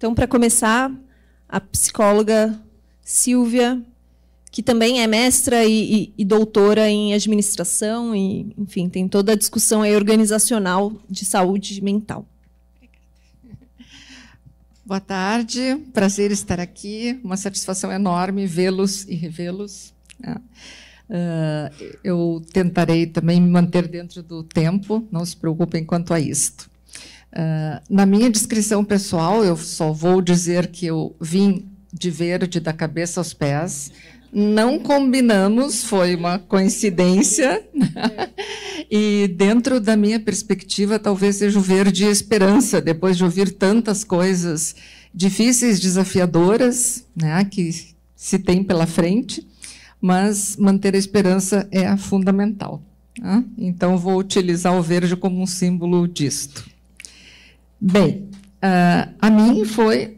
Então, para começar, a psicóloga Silvia, que também é mestra e doutora em administração, e, enfim, tem toda a discussão aí organizacional de saúde mental. Boa tarde, prazer estar aqui, uma satisfação enorme vê-los e revê-los. Eu tentarei também me manter dentro do tempo, não se preocupem quanto a isto. Na minha descrição pessoal, eu só vou dizer que eu vim de verde da cabeça aos pés. Não combinamos, foi uma coincidência. E, dentro da minha perspectiva, talvez seja o verde esperança, depois de ouvir tantas coisas difíceis, desafiadoras, né, que se tem pela frente, mas manter a esperança é fundamental. Né? Então, vou utilizar o verde como um símbolo disto. Bem, a mim foi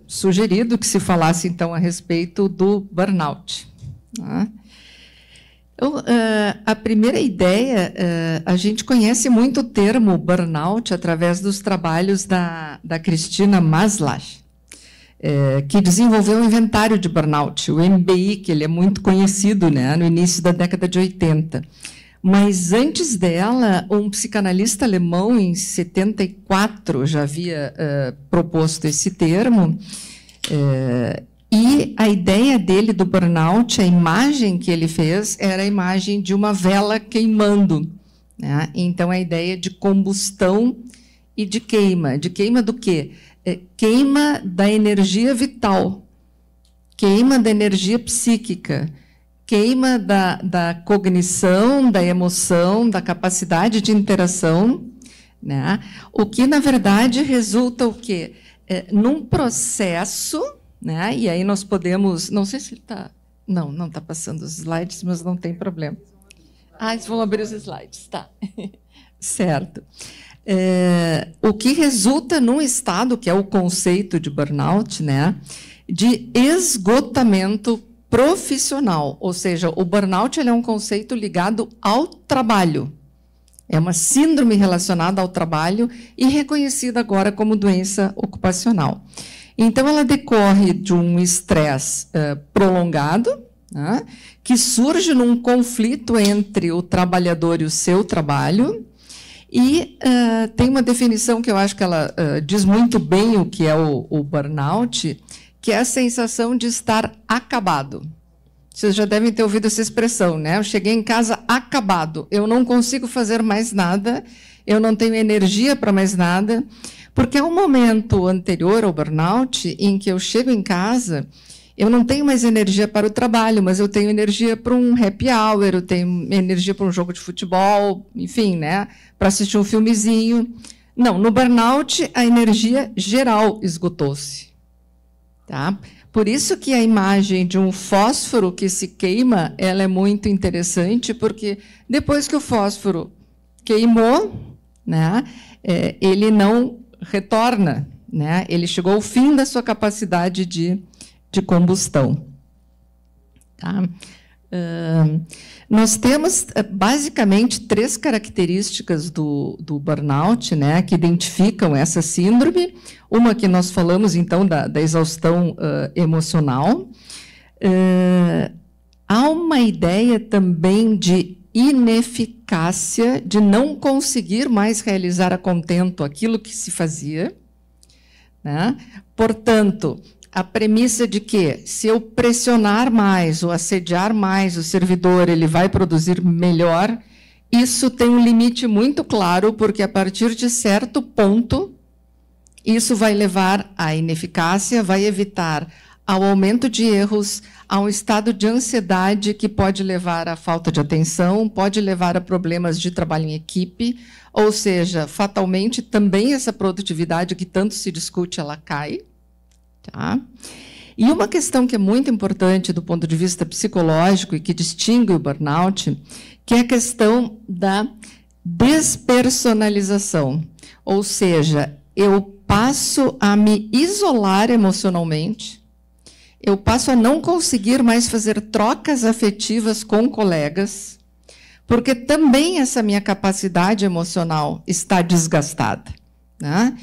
sugerido que se falasse, então, a respeito do burnout. Então, a primeira ideia, a gente conhece muito o termo burnout através dos trabalhos da Cristina Maslach, que desenvolveu o inventário de burnout, o MBI, que ele é muito conhecido, né, no início da década de 80. Mas, antes dela, um psicanalista alemão, em 74, já havia proposto esse termo, e a ideia dele do burnout, a imagem que ele fez, era a imagem de uma vela queimando. Né? Então, a ideia de combustão e de queima. De queima do quê? Queima da energia vital, queima da energia psíquica, queima da cognição, da emoção, da capacidade de interação, né? O que, na verdade, resulta o quê? Num processo, né? E aí nós podemos... Não sei se ele está... Não está passando os slides, mas não tem problema. Eles vão abrir os slides, tá. Certo. O que resulta num estado, que é o conceito de burnout, né? De esgotamento profissional, ou seja, o burnout ele é um conceito ligado ao trabalho. É uma síndrome relacionada ao trabalho e reconhecida agora como doença ocupacional. Então, ela decorre de um estresse prolongado, né, que surge num conflito entre o trabalhador e o seu trabalho, e tem uma definição que eu acho que ela diz muito bem o que é o burnout, que é a sensação de estar acabado. Vocês já devem ter ouvido essa expressão, né? Eu cheguei em casa acabado, eu não consigo fazer mais nada, eu não tenho energia para mais nada, porque é um momento anterior ao burnout em que eu chego em casa, eu não tenho mais energia para o trabalho, mas eu tenho energia para um happy hour, eu tenho energia para um jogo de futebol, enfim, né? Para assistir um filmezinho. Não, no burnout, a energia geral esgotou-se. Tá? Por isso que a imagem de um fósforo que se queima, ela é muito interessante, porque depois que o fósforo queimou, né, ele não retorna, né, ele chegou ao fim da sua capacidade de combustão. Tá? Nós temos, basicamente, 3 características do burnout, né, que identificam essa síndrome. Uma que nós falamos, então, da exaustão emocional. Há uma ideia também de ineficácia, de não conseguir mais realizar a contento aquilo que se fazia. Né? Portanto, a premissa de que, se eu pressionar mais ou assediar mais o servidor, ele vai produzir melhor, isso tem um limite muito claro, porque, a partir de certo ponto, isso vai levar à ineficácia, vai evitar ao aumento de erros, a um estado de ansiedade que pode levar à falta de atenção, pode levar a problemas de trabalho em equipe, ou seja, fatalmente, também essa produtividade que tanto se discute, ela cai. Tá? E uma questão que é muito importante do ponto de vista psicológico e que distingue o burnout, que é a questão da despersonalização. Ou seja, eu passo a me isolar emocionalmente, eu passo a não conseguir mais fazer trocas afetivas com colegas, porque também essa minha capacidade emocional está desgastada. Né?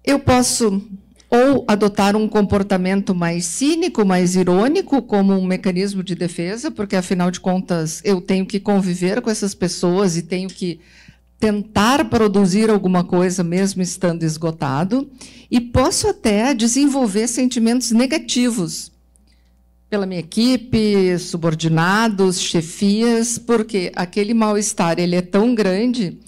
Eu posso ou adotar um comportamento mais cínico, mais irônico, como um mecanismo de defesa, porque, afinal de contas, eu tenho que conviver com essas pessoas e tenho que tentar produzir alguma coisa, mesmo estando esgotado, e posso até desenvolver sentimentos negativos pela minha equipe, subordinados, chefias, porque aquele mal-estar ele é tão grande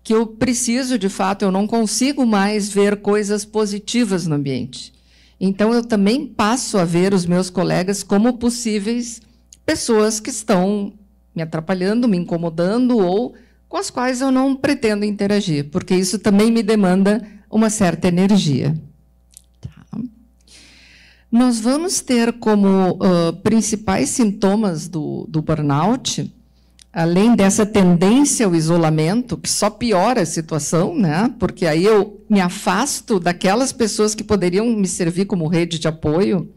que eu preciso, de fato, eu não consigo mais ver coisas positivas no ambiente. Então, eu também passo a ver os meus colegas como possíveis pessoas que estão me atrapalhando, me incomodando, ou com as quais eu não pretendo interagir, porque isso também me demanda uma certa energia. Tá. Nós vamos ter como principais sintomas do burnout, além dessa tendência ao isolamento, que só piora a situação, né? Porque aí eu me afasto daquelas pessoas que poderiam me servir como rede de apoio,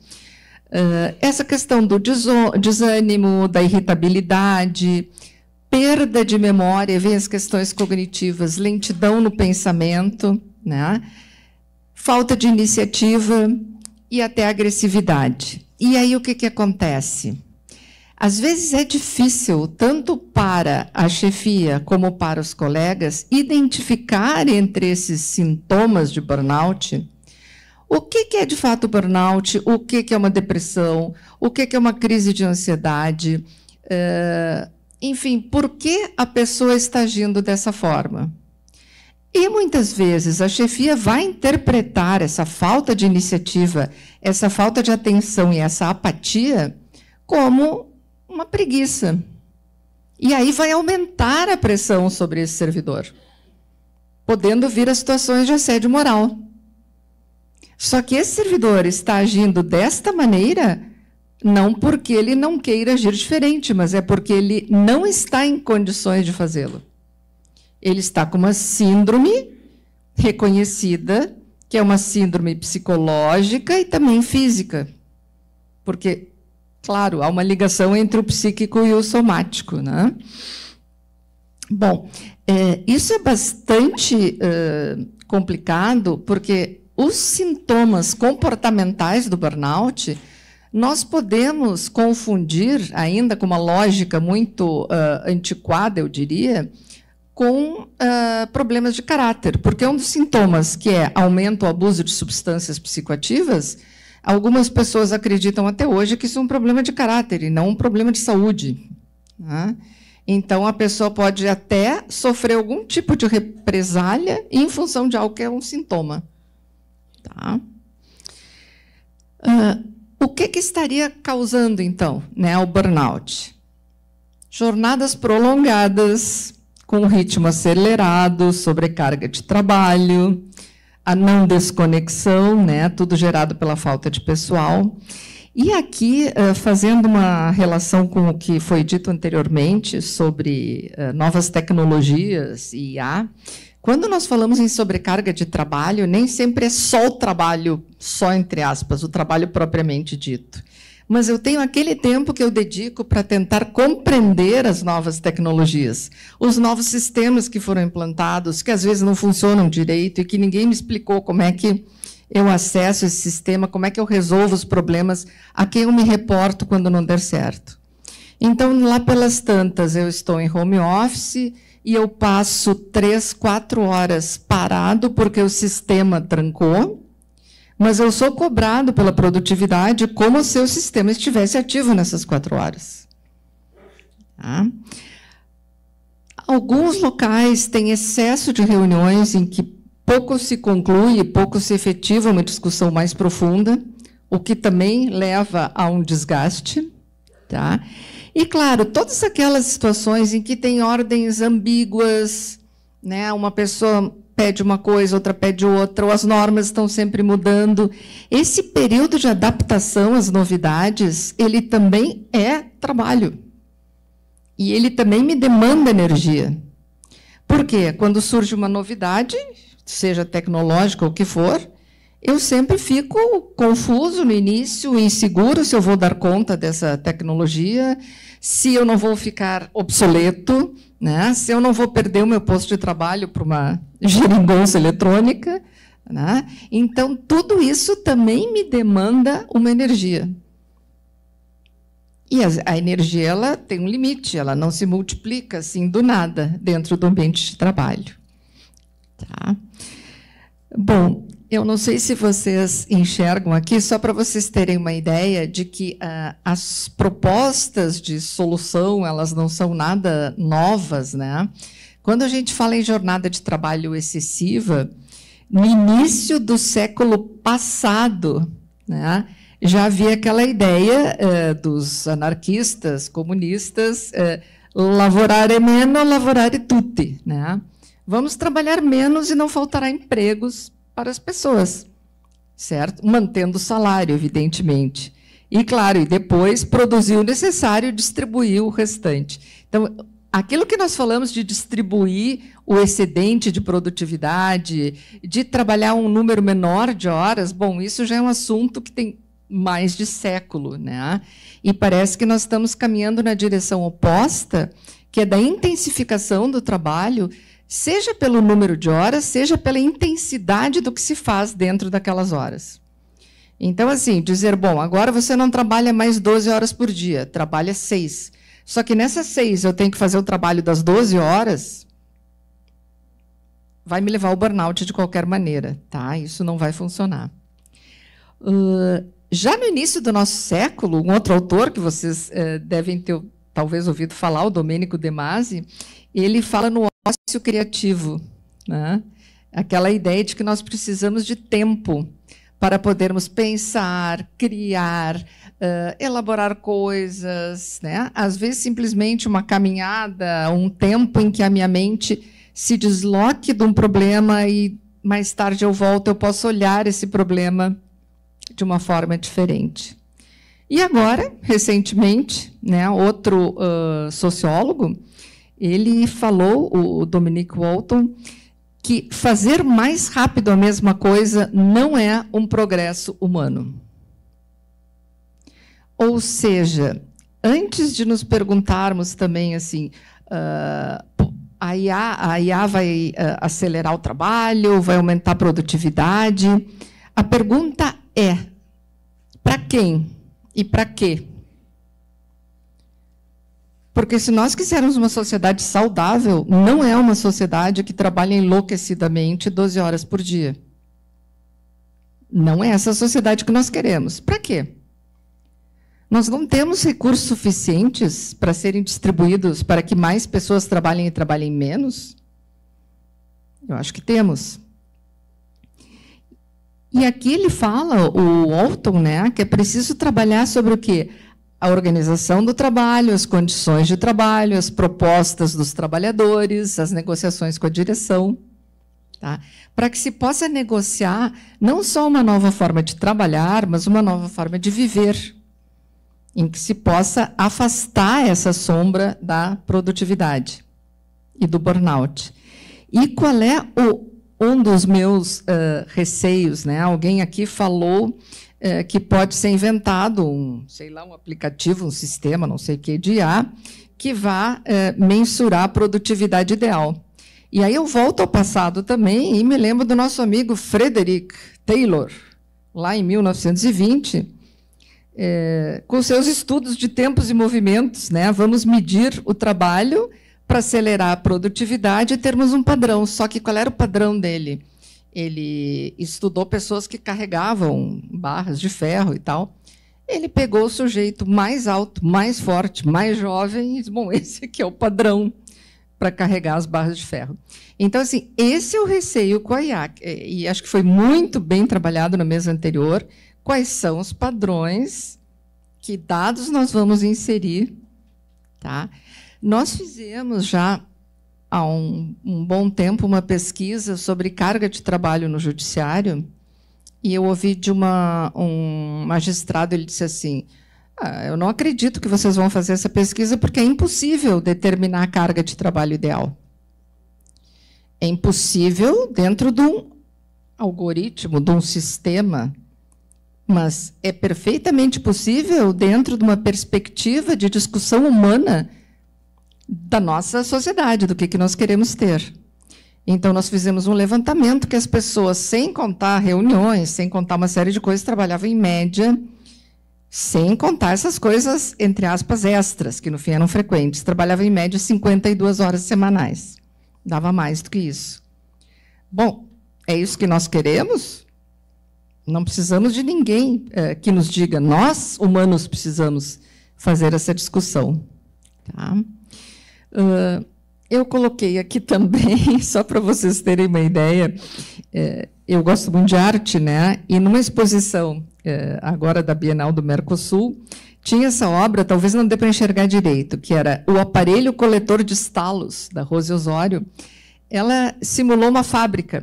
essa questão do desânimo, da irritabilidade, perda de memória, vem as questões cognitivas, lentidão no pensamento, né? Falta de iniciativa e até agressividade. E aí o que acontece? Às vezes é difícil, tanto para a chefia como para os colegas, identificar entre esses sintomas de burnout o que é de fato burnout, o que é uma depressão, o que é uma crise de ansiedade, enfim, por que a pessoa está agindo dessa forma. E, muitas vezes, a chefia vai interpretar essa falta de iniciativa, essa falta de atenção e essa apatia como uma preguiça. E aí vai aumentar a pressão sobre esse servidor, podendo vir a situações de assédio moral. Só que esse servidor está agindo desta maneira não porque ele não queira agir diferente, mas é porque ele não está em condições de fazê-lo. Ele está com uma síndrome reconhecida, que é uma síndrome psicológica e também física. Porque, claro, há uma ligação entre o psíquico e o somático, né? Bom, isso é bastante complicado, porque os sintomas comportamentais do burnout nós podemos confundir, ainda com uma lógica muito antiquada, eu diria, com problemas de caráter, porque um dos sintomas, que é aumento ou abuso de substâncias psicoativas, algumas pessoas acreditam até hoje que isso é um problema de caráter e não um problema de saúde, né? Então, a pessoa pode até sofrer algum tipo de represália em função de algo que é um sintoma. Tá? O que estaria causando, então, né, o burnout? Jornadas prolongadas, com ritmo acelerado, sobrecarga de trabalho, a não desconexão, né, tudo gerado pela falta de pessoal. E aqui, fazendo uma relação com o que foi dito anteriormente sobre novas tecnologias e IA, quando nós falamos em sobrecarga de trabalho, nem sempre é só o trabalho, só entre aspas, o trabalho propriamente dito. Mas eu tenho aquele tempo que eu dedico para tentar compreender as novas tecnologias, os novos sistemas que foram implantados, que às vezes não funcionam direito e que ninguém me explicou como é que eu acesso esse sistema, como é que eu resolvo os problemas, a quem eu me reporto quando não der certo. Então, lá pelas tantas, eu estou em home office e eu passo 3, 4 horas parado porque o sistema trancou, mas eu sou cobrado pela produtividade como se o sistema estivesse ativo nessas 4 horas. Tá? Alguns locais têm excesso de reuniões em que pouco se conclui, pouco se efetiva uma discussão mais profunda, o que também leva a um desgaste. Tá? E, claro, todas aquelas situações em que tem ordens ambíguas, né? Uma pessoa pede uma coisa, outra pede outra, ou as normas estão sempre mudando. Esse período de adaptação às novidades, ele também é trabalho. E ele também me demanda energia. Por quê? Quando surge uma novidade, seja tecnológica ou o que for, eu sempre fico confuso no início, inseguro se eu vou dar conta dessa tecnologia, se eu não vou ficar obsoleto, né? Se eu não vou perder o meu posto de trabalho para uma geringonça eletrônica, né? Então, tudo isso também me demanda uma energia. E a energia ela tem um limite, ela não se multiplica assim do nada dentro do ambiente de trabalho. Tá? Bom, eu não sei se vocês enxergam aqui, só para vocês terem uma ideia de que as propostas de solução elas não são nada novas, né? Quando a gente fala em jornada de trabalho excessiva, no início do século passado, né, já havia aquela ideia dos anarquistas, comunistas, lavorare meno, lavorare tutti, né? Vamos trabalhar menos e não faltará empregos para as pessoas, certo? Mantendo o salário, evidentemente. E, claro, e depois produzir o necessário e distribuir o restante. Então, aquilo que nós falamos de distribuir o excedente de produtividade, de trabalhar um número menor de horas, bom, isso já é um assunto que tem mais de século, né? E parece que nós estamos caminhando na direção oposta, que é da intensificação do trabalho, seja pelo número de horas, seja pela intensidade do que se faz dentro daquelas horas. Então, assim, dizer, bom, agora você não trabalha mais 12 horas por dia, trabalha 6. Só que nessas 6 eu tenho que fazer o trabalho das 12 horas, vai me levar ao burnout de qualquer maneira, tá? Isso não vai funcionar. Já no início do nosso século, um outro autor que vocês devem ter talvez ouvido falar, o Domenico De Masi, ele fala no ócio criativo, né? Aquela ideia de que nós precisamos de tempo para podermos pensar, criar, elaborar coisas, né? Às vezes, simplesmente uma caminhada, um tempo em que a minha mente se desloque de um problema e, mais tarde, eu volto, eu posso olhar esse problema de uma forma diferente. E agora, recentemente, né, outro sociólogo, ele falou, o Dominic Walton, que fazer mais rápido a mesma coisa não é um progresso humano. Ou seja, antes de nos perguntarmos também assim, a IA vai acelerar o trabalho, vai aumentar a produtividade, a pergunta é, para quem e para quê? Porque se nós quisermos uma sociedade saudável, não é uma sociedade que trabalha enlouquecidamente 12 horas por dia. Não é essa a sociedade que nós queremos. Para quê? Nós não temos recursos suficientes para serem distribuídos para que mais pessoas trabalhem e trabalhem menos? Eu acho que temos. E aqui ele fala, o Walton, né, que é preciso trabalhar sobre o quê? A organização do trabalho, as condições de trabalho, as propostas dos trabalhadores, as negociações com a direção, tá? Para que se possa negociar não só uma nova forma de trabalhar, mas uma nova forma de viver, em que se possa afastar essa sombra da produtividade e do burnout. E qual é um dos meus receios, né? Alguém aqui falou que pode ser inventado sei lá, um aplicativo, um sistema, não sei o que, de IA, que vá mensurar a produtividade ideal. E aí eu volto ao passado também e me lembro do nosso amigo Frederick Taylor, lá em 1920, com seus estudos de tempos e movimentos, né? Vamos medir o trabalho para acelerar a produtividade e termos um padrão. Só que qual era o padrão dele? Ele estudou pessoas que carregavam barras de ferro e tal. Ele pegou o sujeito mais alto, mais forte, mais jovem e disse, bom, esse aqui é o padrão para carregar as barras de ferro. Então, assim, esse é o receio com a IA. E acho que foi muito bem trabalhado na mesa anterior. Quais são os padrões, que dados nós vamos inserir, tá? Nós fizemos já há um bom tempo uma pesquisa sobre carga de trabalho no judiciário e eu ouvi de um magistrado, ele disse assim, eu não acredito que vocês vão fazer essa pesquisa porque é impossível determinar a carga de trabalho ideal. É impossível dentro de um algoritmo, de um sistema, mas é perfeitamente possível dentro de uma perspectiva de discussão humana da nossa sociedade, do que nós queremos ter. Então, nós fizemos um levantamento que as pessoas, sem contar reuniões, sem contar uma série de coisas, trabalhavam em média, sem contar essas coisas, entre aspas, extras, que no fim eram frequentes, trabalhavam em média 52 horas semanais. Dava mais do que isso. Bom, é isso que nós queremos? Não precisamos de ninguém que nos diga. Nós, humanos, precisamos fazer essa discussão. Tá? Eu coloquei aqui também, só para vocês terem uma ideia, eu gosto muito de arte, né? E numa exposição agora da Bienal do Mercosul, tinha essa obra, talvez não dê para enxergar direito, que era O Aparelho Coletor de Estalos, da Rose Osório. Ela simulou uma fábrica,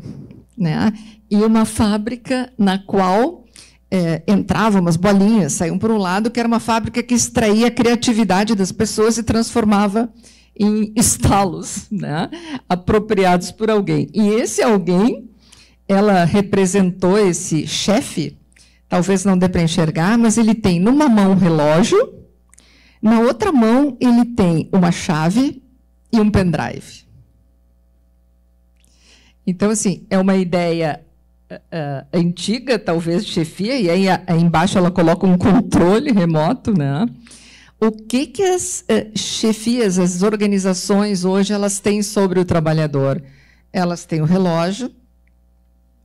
né? E uma fábrica na qual entravam umas bolinhas, saíam por um lado, que era uma fábrica que extraía a criatividade das pessoas e transformava em estalos, né? Apropriados por alguém. E esse alguém, ela representou esse chefe, talvez não dê para enxergar, mas ele tem numa mão um relógio, na outra mão ele tem uma chave e um pendrive. Então, assim, é uma ideia antiga, talvez, de chefia, e aí embaixo ela coloca um controle remoto, né? O que as chefias, as organizações hoje, elas têm sobre o trabalhador? Elas têm o relógio,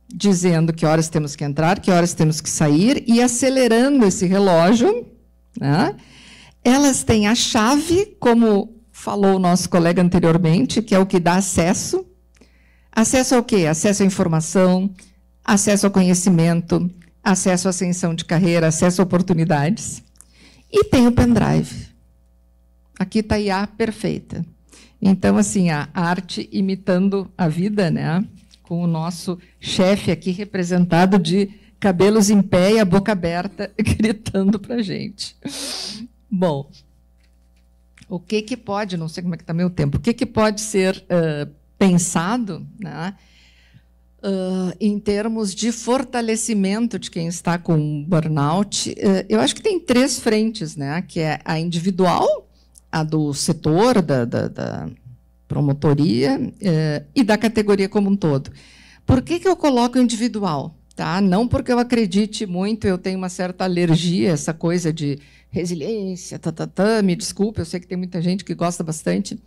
dizendo que horas temos que entrar, que horas temos que sair, e acelerando esse relógio, né? Elas têm a chave, como falou o nosso colega anteriormente, que é o que dá acesso. Acesso ao quê? Acesso à informação, acesso ao conhecimento, acesso à ascensão de carreira, acesso a oportunidades. E tem o pendrive. Aqui está a IA perfeita. Então, assim, a arte imitando a vida, né? Com o nosso chefe aqui representado de cabelos em pé e a boca aberta, gritando para a gente. Bom, o que pode, não sei como é que está meu tempo, o que pode ser pensado, né, em termos de fortalecimento de quem está com burnout? Eu acho que tem 3 frentes, né, que é a individual, a do setor, da promotoria e da categoria como um todo. Por que eu coloco individual? Tá? Não porque eu acredite muito, eu tenho uma certa alergia a essa coisa de resiliência, me desculpe, eu sei que tem muita gente que gosta bastante,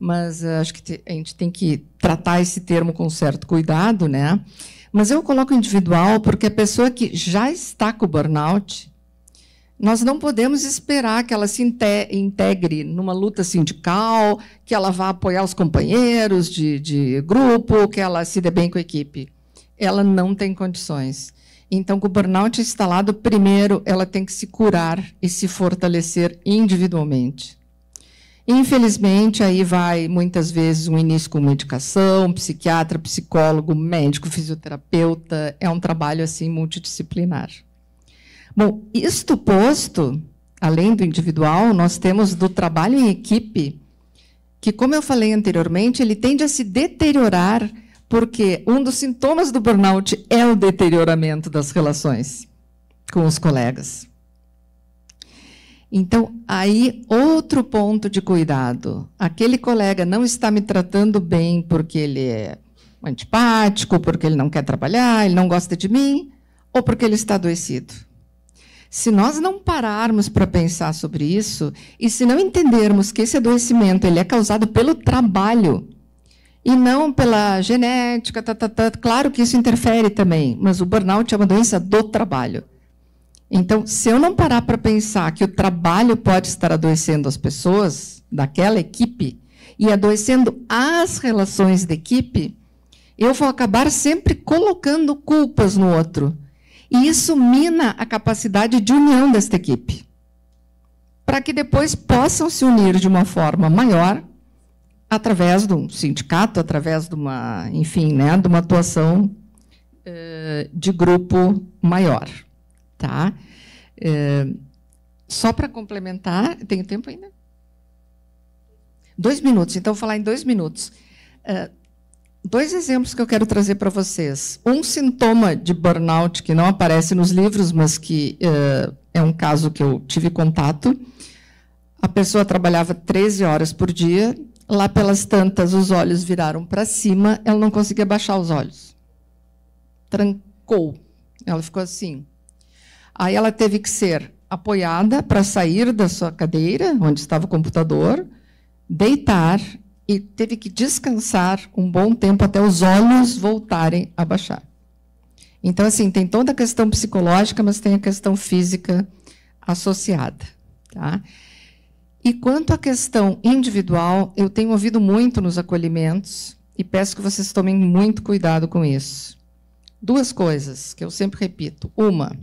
mas acho que a gente tem que tratar esse termo com certo cuidado, né? Mas eu coloco individual porque a pessoa que já está com burnout, nós não podemos esperar que ela se integre numa luta sindical, que ela vá apoiar os companheiros de grupo, que ela se dê bem com a equipe. Ela não tem condições. Então, com o burnout instalado, primeiro, ela tem que se curar e se fortalecer individualmente. Infelizmente, aí vai, muitas vezes, um início com medicação, psiquiatra, psicólogo, médico, fisioterapeuta. É um trabalho assim multidisciplinar. Bom, isto posto, além do individual, nós temos do trabalho em equipe, que, como eu falei anteriormente, ele tende a se deteriorar, porque um dos sintomas do burnout é o deterioramento das relações com os colegas. Então, aí, outro ponto de cuidado. Aquele colega não está me tratando bem porque ele é antipático, porque ele não quer trabalhar, ele não gosta de mim, ou porque ele está adoecido. Se nós não pararmos para pensar sobre isso, e se não entendermos que esse adoecimento ele é causado pelo trabalho, e não pela genética, claro que isso interfere também, mas o burnout é uma doença do trabalho. Então, se eu não parar para pensar que o trabalho pode estar adoecendo as pessoas daquela equipe e adoecendo as relações de equipe, eu vou acabar sempre colocando culpas no outro. E isso mina a capacidade de união desta equipe, para que depois possam se unir de uma forma maior, através de um sindicato, através de uma, enfim, né, de uma atuação de grupo maior. Tá? Só para complementar, tenho tempo ainda? 2 minutos, então vou falar em 2 minutos. 2 exemplos que eu quero trazer para vocês. Um sintoma de burnout que não aparece nos livros, mas que é um caso que eu tive contato. A pessoa trabalhava 13 horas por dia, Lá pelas tantas, os olhos viraram para cima, ela não conseguia baixar os olhos. Trancou. Ela ficou assim. Aí ela teve que ser apoiada para sair da sua cadeira, onde estava o computador, deitar e teve que descansar um bom tempo até os olhos voltarem a baixar. Então, assim, tem toda a questão psicológica, mas tem a questão física associada. Tá? E quanto à questão individual, eu tenho ouvido muito nos acolhimentos e peço que vocês tomem muito cuidado com isso. Duas coisas que eu sempre repito. Uma,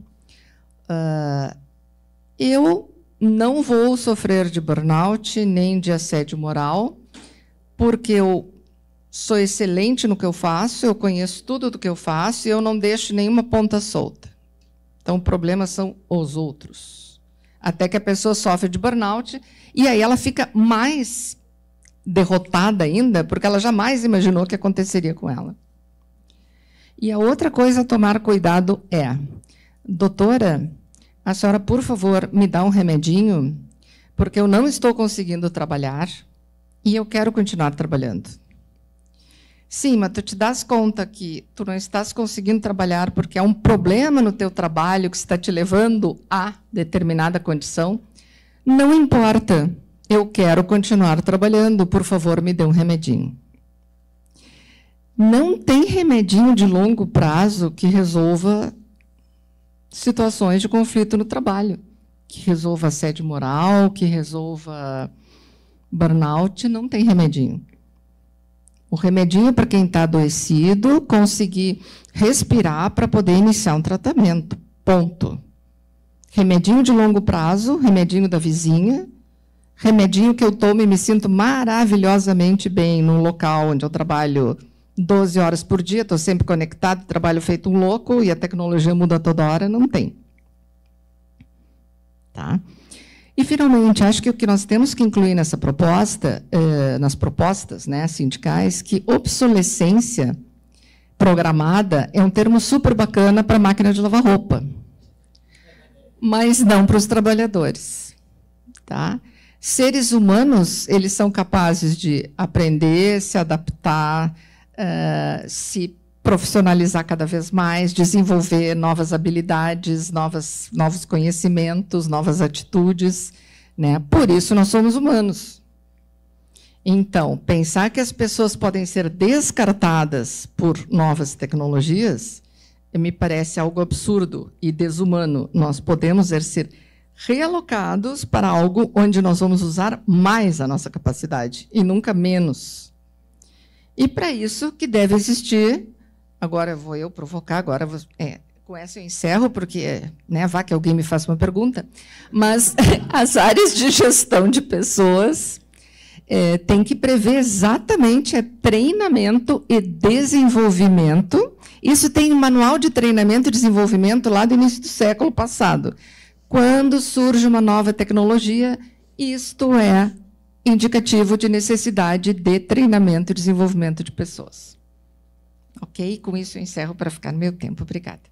eu não vou sofrer de burnout nem de assédio moral, porque eu sou excelente no que eu faço, eu conheço tudo do que eu faço e eu não deixo nenhuma ponta solta. Então, o problema são os outros. Até que a pessoa sofre de burnout e aí ela fica mais derrotada ainda, porque ela jamais imaginou o que aconteceria com ela. E a outra coisa a tomar cuidado é, doutora, a senhora, por favor, me dá um remedinho, porque eu não estou conseguindo trabalhar e eu quero continuar trabalhando. Sim, mas tu te das conta que tu não estás conseguindo trabalhar porque há um problema no teu trabalho que está te levando a determinada condição? Não importa, eu quero continuar trabalhando, por favor, me dê um remedinho. Não tem remedinho de longo prazo que resolva situações de conflito no trabalho, que resolva assédio moral, que resolva burnout, não tem remedinho. O remedinho para quem está adoecido, conseguir respirar para poder iniciar um tratamento. Ponto. Remedinho de longo prazo, remedinho da vizinha, remedinho que eu tomo e me sinto maravilhosamente bem num local onde eu trabalho 12 horas por dia, estou sempre conectado, trabalho feito um louco e a tecnologia muda toda hora, não tem. Tá? E, finalmente, acho que o que nós temos que incluir nessa proposta, nas propostas, né, sindicais, que obsolescência programada é um termo super bacana para a máquina de lavar roupa, mas não para os trabalhadores. Tá? Seres humanos, eles são capazes de aprender, se adaptar, se profissionalizar cada vez mais, desenvolver novas habilidades, novos conhecimentos, novas atitudes, né? Por isso nós somos humanos. Então, pensar que as pessoas podem ser descartadas por novas tecnologias me parece algo absurdo e desumano. Nós podemos ser realocados para algo onde nós vamos usar mais a nossa capacidade e nunca menos. E para isso que deve existir. Agora vou eu provocar, agora com essa eu encerro, porque né, vá que alguém me faça uma pergunta, mas as áreas de gestão de pessoas tem que prever exatamente treinamento e desenvolvimento. Isso tem um manual de treinamento e desenvolvimento lá do início do século passado. Quando surge uma nova tecnologia, isto é indicativo de necessidade de treinamento e desenvolvimento de pessoas. Ok? Com isso eu encerro para ficar no meu tempo. Obrigada.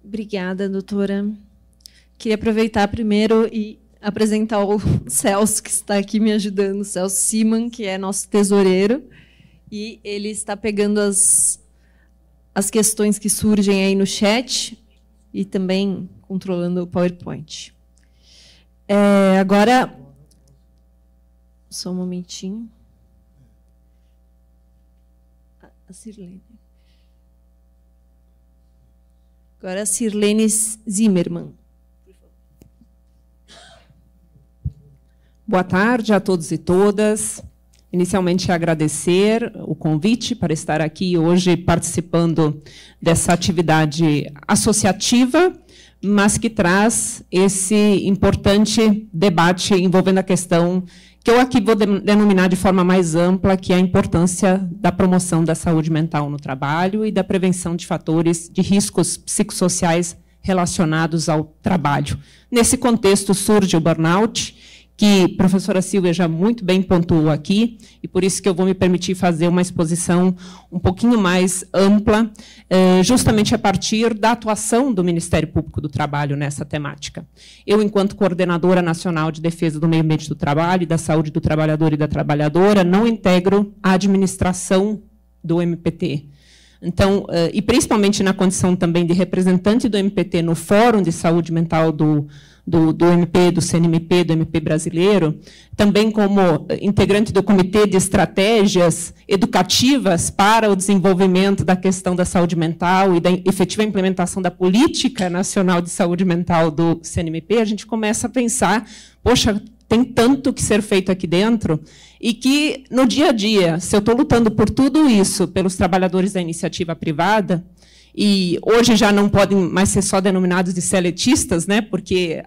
Obrigada, doutora. Queria aproveitar primeiro e apresentar o Celso, que está aqui me ajudando, o Celso Siman, que é nosso tesoureiro, e ele está pegando as questões que surgem aí no chat e também controlando o PowerPoint. Agora, só um momentinho. A Sirlene. Agora a Sirlene Zimmermann. Boa tarde a todos e todas. Inicialmente, agradecer o convite para estar aqui hoje participando dessa atividade associativa, mas que traz esse importante debate envolvendo a questão que eu aqui vou denominar de forma mais ampla, que é a importância da promoção da saúde mental no trabalho e da prevenção de fatores de riscos psicossociais relacionados ao trabalho. Nesse contexto surge o burnout, que a professora Silvia já muito bem pontuou aqui, e por isso que eu vou me permitir fazer uma exposição um pouquinho mais ampla, justamente a partir da atuação do Ministério Público do Trabalho nessa temática. Eu, enquanto coordenadora nacional de defesa do meio ambiente do trabalho e da saúde do trabalhador e da trabalhadora, não integro a administração do MPT. Então, e principalmente na condição também de representante do MPT no Fórum de Saúde Mental do MP, do CNMP, do MP brasileiro, também como integrante do Comitê de Estratégias Educativas para o desenvolvimento da questão da saúde mental e da efetiva implementação da Política Nacional de Saúde Mental do CNMP, a gente começa a pensar, poxa, tem tanto que ser feito aqui dentro, e que, no dia a dia, se eu estou lutando por tudo isso pelos trabalhadores da iniciativa privada, e hoje já não podem mais ser só denominados de seletistas, né, porque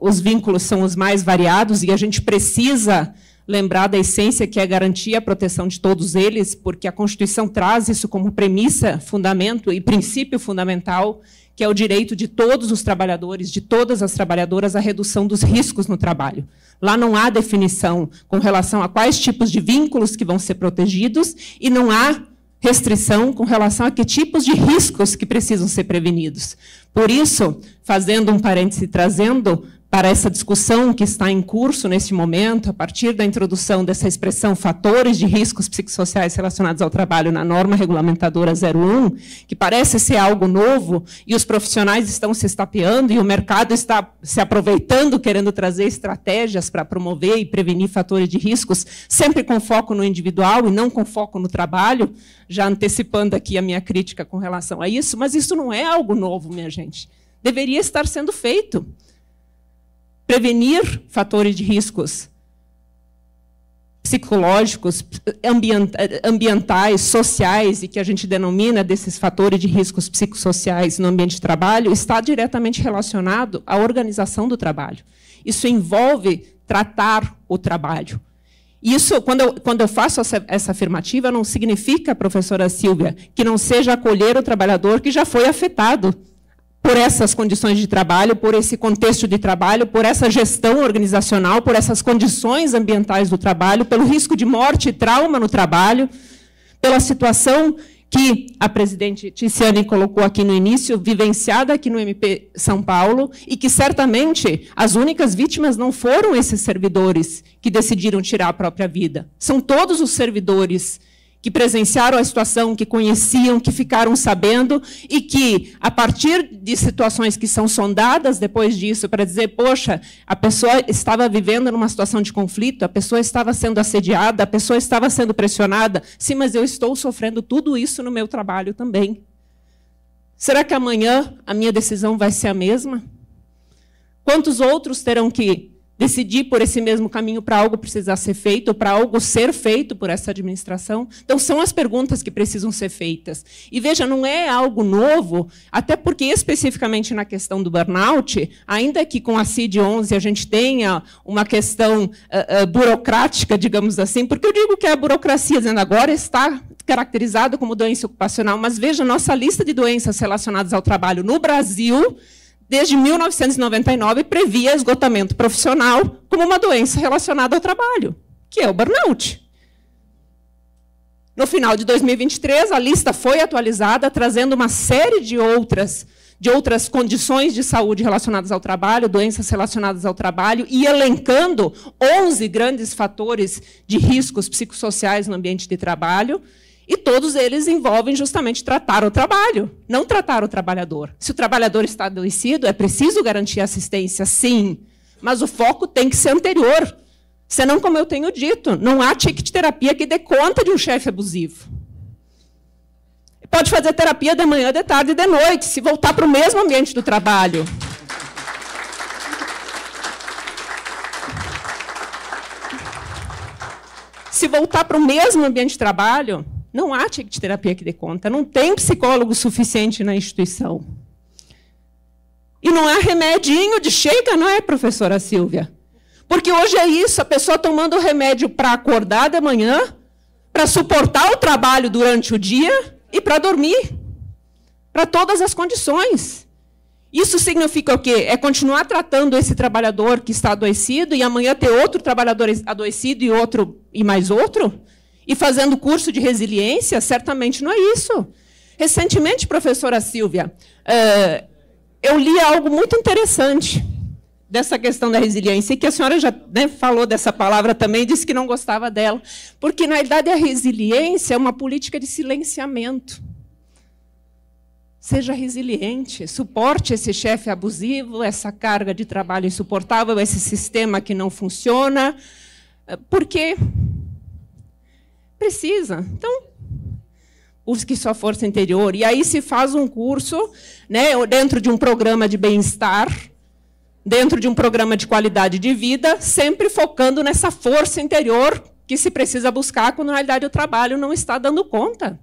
os vínculos são os mais variados, e a gente precisa lembrar da essência, que é garantir a proteção de todos eles, porque a Constituição traz isso como premissa, fundamento e princípio fundamental, que é o direito de todos os trabalhadores, de todas as trabalhadoras, à redução dos riscos no trabalho. Lá não há definição com relação a quais tipos de vínculos que vão ser protegidos, e não há restrição com relação a que tipos de riscos que precisam ser prevenidos. Por isso, fazendo um parêntese, trazendo para essa discussão que está em curso neste momento, a partir da introdução dessa expressão fatores de riscos psicossociais relacionados ao trabalho na norma regulamentadora 01, que parece ser algo novo, e os profissionais estão se estapeando, e o mercado está se aproveitando, querendo trazer estratégias para promover e prevenir fatores de riscos, sempre com foco no individual e não com foco no trabalho, já antecipando aqui a minha crítica com relação a isso, mas isso não é algo novo, minha gente. Deveria estar sendo feito. Prevenir fatores de riscos psicológicos, ambientais, sociais, e que a gente denomina desses fatores de riscos psicossociais no ambiente de trabalho, está diretamente relacionado à organização do trabalho. Isso envolve tratar o trabalho. Isso, quando eu faço essa afirmativa, não significa, professora Silvia, que não seja acolher o trabalhador que já foi afetado por essas condições de trabalho, por esse contexto de trabalho, por essa gestão organizacional, por essas condições ambientais do trabalho, pelo risco de morte e trauma no trabalho, pela situação que a presidente Ticiane colocou aqui no início, vivenciada aqui no MP São Paulo, e que, certamente, as únicas vítimas não foram esses servidores que decidiram tirar a própria vida. São todos os servidores que presenciaram a situação, que conheciam, que ficaram sabendo, e que, a partir de situações que são sondadas depois disso, para dizer, poxa, a pessoa estava vivendo numa situação de conflito, a pessoa estava sendo assediada, a pessoa estava sendo pressionada. Sim, mas eu estou sofrendo tudo isso no meu trabalho também. Será que amanhã a minha decisão vai ser a mesma? Quantos outros terão que decidir por esse mesmo caminho para algo precisar ser feito, para algo ser feito por essa administração? Então, são as perguntas que precisam ser feitas. E, veja, não é algo novo, até porque, especificamente na questão do burnout, ainda que com a CID-11 a gente tenha uma questão burocrática, digamos assim, porque eu digo que a burocracia, dizendo agora, está caracterizada como doença ocupacional, mas, veja, nossa lista de doenças relacionadas ao trabalho no Brasil, desde 1999, previa esgotamento profissional como uma doença relacionada ao trabalho, que é o burnout. No final de 2023, a lista foi atualizada, trazendo uma série de outras condições de saúde relacionadas ao trabalho, doenças relacionadas ao trabalho, e elencando 11 grandes fatores de riscos psicossociais no ambiente de trabalho, e todos eles envolvem justamente tratar o trabalho, não tratar o trabalhador. Se o trabalhador está adoecido, é preciso garantir assistência, sim, mas o foco tem que ser anterior. Senão, como eu tenho dito, não há ticket terapia que dê conta de um chefe abusivo. Pode fazer terapia de manhã, de tarde e de noite, se voltar para o mesmo ambiente do trabalho. Se voltar para o mesmo ambiente de trabalho, não há ticket terapia que dê conta, não tem psicólogo suficiente na instituição. E não há remedinho de chega, não é, professora Silvia? Porque hoje é isso, a pessoa tomando o remédio para acordar de manhã, para suportar o trabalho durante o dia e para dormir, para todas as condições. Isso significa o quê? É continuar tratando esse trabalhador que está adoecido e amanhã ter outro trabalhador adoecido e outro e mais outro? E fazendo curso de resiliência? Certamente não é isso. Recentemente, professora Silvia, eu li algo muito interessante dessa questão da resiliência, e que a senhora já, né, falou dessa palavra também, disse que não gostava dela, porque, na verdade, a resiliência é uma política de silenciamento. Seja resiliente, suporte esse chefe abusivo, essa carga de trabalho insuportável, esse sistema que não funciona, porque precisa. Então, busque sua força interior. E aí se faz um curso, né, dentro de um programa de bem-estar, dentro de um programa de qualidade de vida, sempre focando nessa força interior que se precisa buscar quando, na realidade, o trabalho não está dando conta.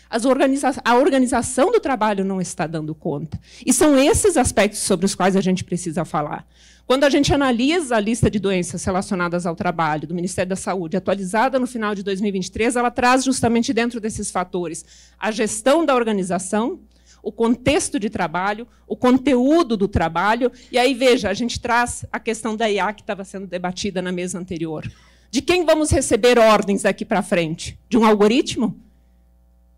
A organização do trabalho não está dando conta. E são esses aspectos sobre os quais a gente precisa falar. Quando a gente analisa a lista de doenças relacionadas ao trabalho do Ministério da Saúde, atualizada no final de 2023, ela traz justamente dentro desses fatores a gestão da organização, o contexto de trabalho, o conteúdo do trabalho. E aí, veja, a gente traz a questão da IA que estava sendo debatida na mesa anterior. De quem vamos receber ordens daqui para frente? De um algoritmo?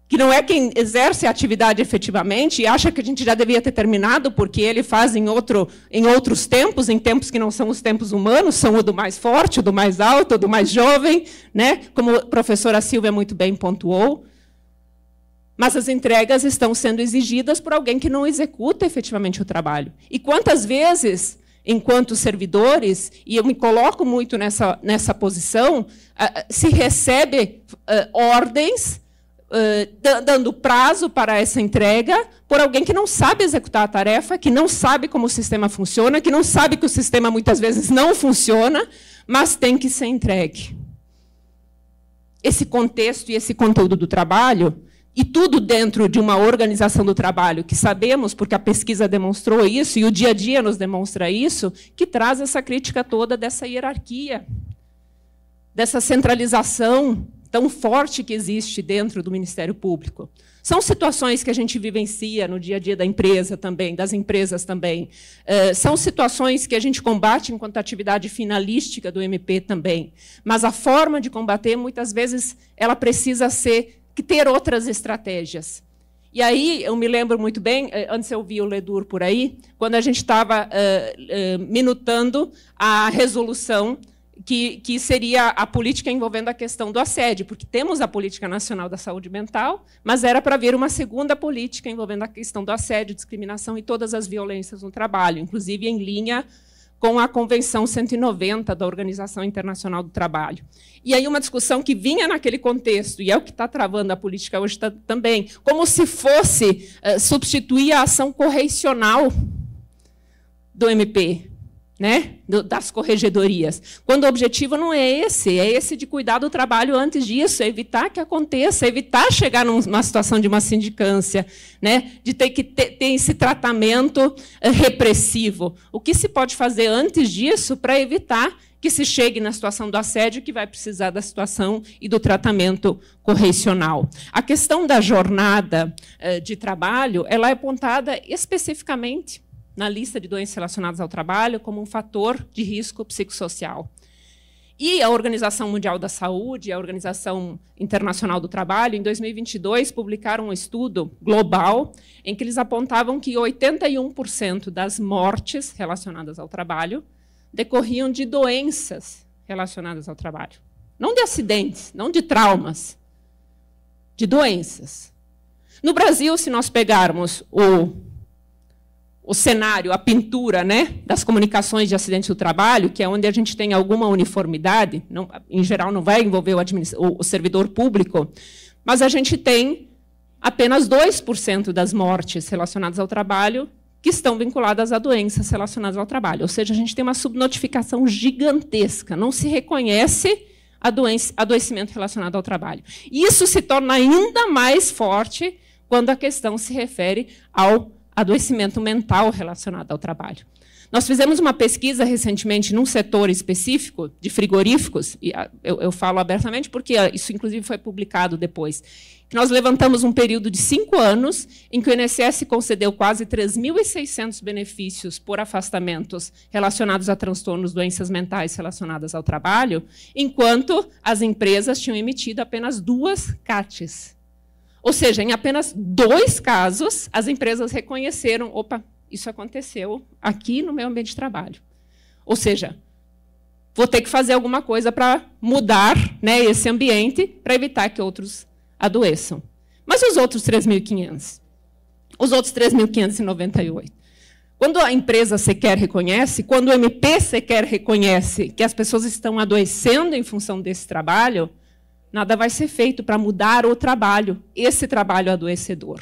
Que não é quem exerce a atividade efetivamente e acha que a gente já devia ter terminado porque ele faz em outros tempos, em tempos que não são os tempos humanos, são o do mais forte, o do mais alto, o do mais jovem, né? Como a professora Silvia muito bem pontuou. Mas as entregas estão sendo exigidas por alguém que não executa efetivamente o trabalho. E quantas vezes, enquanto servidores, e eu me coloco muito nessa posição, se recebe ordens dando prazo para essa entrega por alguém que não sabe executar a tarefa, que não sabe como o sistema funciona, que não sabe que o sistema muitas vezes não funciona, mas tem que ser entregue. Esse contexto e esse conteúdo do trabalho, e tudo dentro de uma organização do trabalho, que sabemos, porque a pesquisa demonstrou isso, e o dia a dia nos demonstra isso, que traz essa crítica toda dessa hierarquia, dessa centralização tão forte que existe dentro do Ministério Público. São situações que a gente vivencia no dia a dia da empresa também, das empresas também. São situações que a gente combate enquanto atividade finalística do MP também. Mas a forma de combater, muitas vezes, ela precisa ter outras estratégias. E aí, eu me lembro muito bem, antes eu vi o Ledur por aí, quando a gente estava minutando a resolução que seria a política envolvendo a questão do assédio, porque temos a Política Nacional da Saúde Mental, mas era para vir uma segunda política envolvendo a questão do assédio, discriminação e todas as violências no trabalho, inclusive em linha com a Convenção 190 da Organização Internacional do Trabalho. E aí uma discussão que vinha naquele contexto, e é o que está travando a política hoje também, como se fosse substituir a ação correicional do MP, né, das corregedorias, quando o objetivo não é esse de cuidar do trabalho antes disso, é evitar que aconteça, evitar chegar numa situação de uma sindicância, né, de ter que ter esse tratamento repressivo. O que se pode fazer antes disso para evitar que se chegue na situação do assédio, que vai precisar da situação e do tratamento correicional. A questão da jornada de trabalho, ela é apontada especificamente na lista de doenças relacionadas ao trabalho como um fator de risco psicossocial. E a Organização Mundial da Saúde, a Organização Internacional do Trabalho, em 2022, publicaram um estudo global em que eles apontavam que 81% das mortes relacionadas ao trabalho decorriam de doenças relacionadas ao trabalho. Não de acidentes, não de traumas, de doenças. No Brasil, se nós pegarmos o cenário, a pintura, né, das comunicações de acidentes do trabalho, que é onde a gente tem alguma uniformidade, não, em geral não vai envolver o servidor público, mas a gente tem apenas 2% das mortes relacionadas ao trabalho que estão vinculadas a doenças relacionadas ao trabalho. Ou seja, a gente tem uma subnotificação gigantesca, não se reconhece adoecimento relacionado ao trabalho. E isso se torna ainda mais forte quando a questão se refere ao adoecimento mental relacionado ao trabalho. Nós fizemos uma pesquisa recentemente num setor específico de frigoríficos, e eu falo abertamente porque isso, inclusive, foi publicado depois, que nós levantamos um período de 5 anos em que o INSS concedeu quase 3.600 benefícios por afastamentos relacionados a transtornos, doenças mentais relacionadas ao trabalho, enquanto as empresas tinham emitido apenas 2 CATs. Ou seja, em apenas 2 casos, as empresas reconheceram, opa, isso aconteceu aqui no meu ambiente de trabalho. Ou seja, vou ter que fazer alguma coisa para mudar, né, esse ambiente para evitar que outros adoeçam. Mas os outros 3.500? Os outros 3.598? Quando a empresa sequer reconhece, quando o MP sequer reconhece que as pessoas estão adoecendo em função desse trabalho, nada vai ser feito para mudar o trabalho, esse trabalho adoecedor.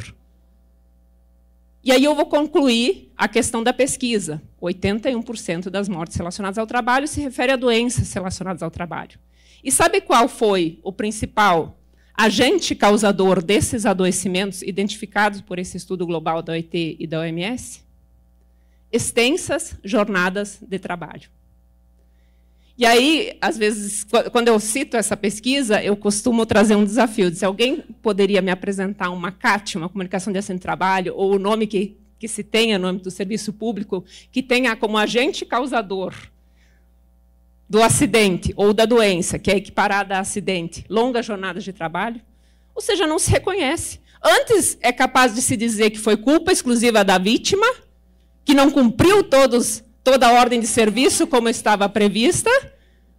E aí eu vou concluir a questão da pesquisa. 81% das mortes relacionadas ao trabalho se refere a doenças relacionadas ao trabalho. E sabe qual foi o principal agente causador desses adoecimentos identificados por esse estudo global da OIT e da OMS? Extensas jornadas de trabalho. E aí, às vezes, quando eu cito essa pesquisa, eu costumo trazer um desafio. Se alguém poderia me apresentar uma CAT, uma comunicação de acidente de trabalho, ou o nome que se tenha no âmbito do serviço público, que tenha como agente causador do acidente ou da doença, que é equiparada a acidente, longas jornadas de trabalho, ou seja, não se reconhece. Antes é capaz de se dizer que foi culpa exclusiva da vítima, que não cumpriu toda a ordem de serviço como estava prevista,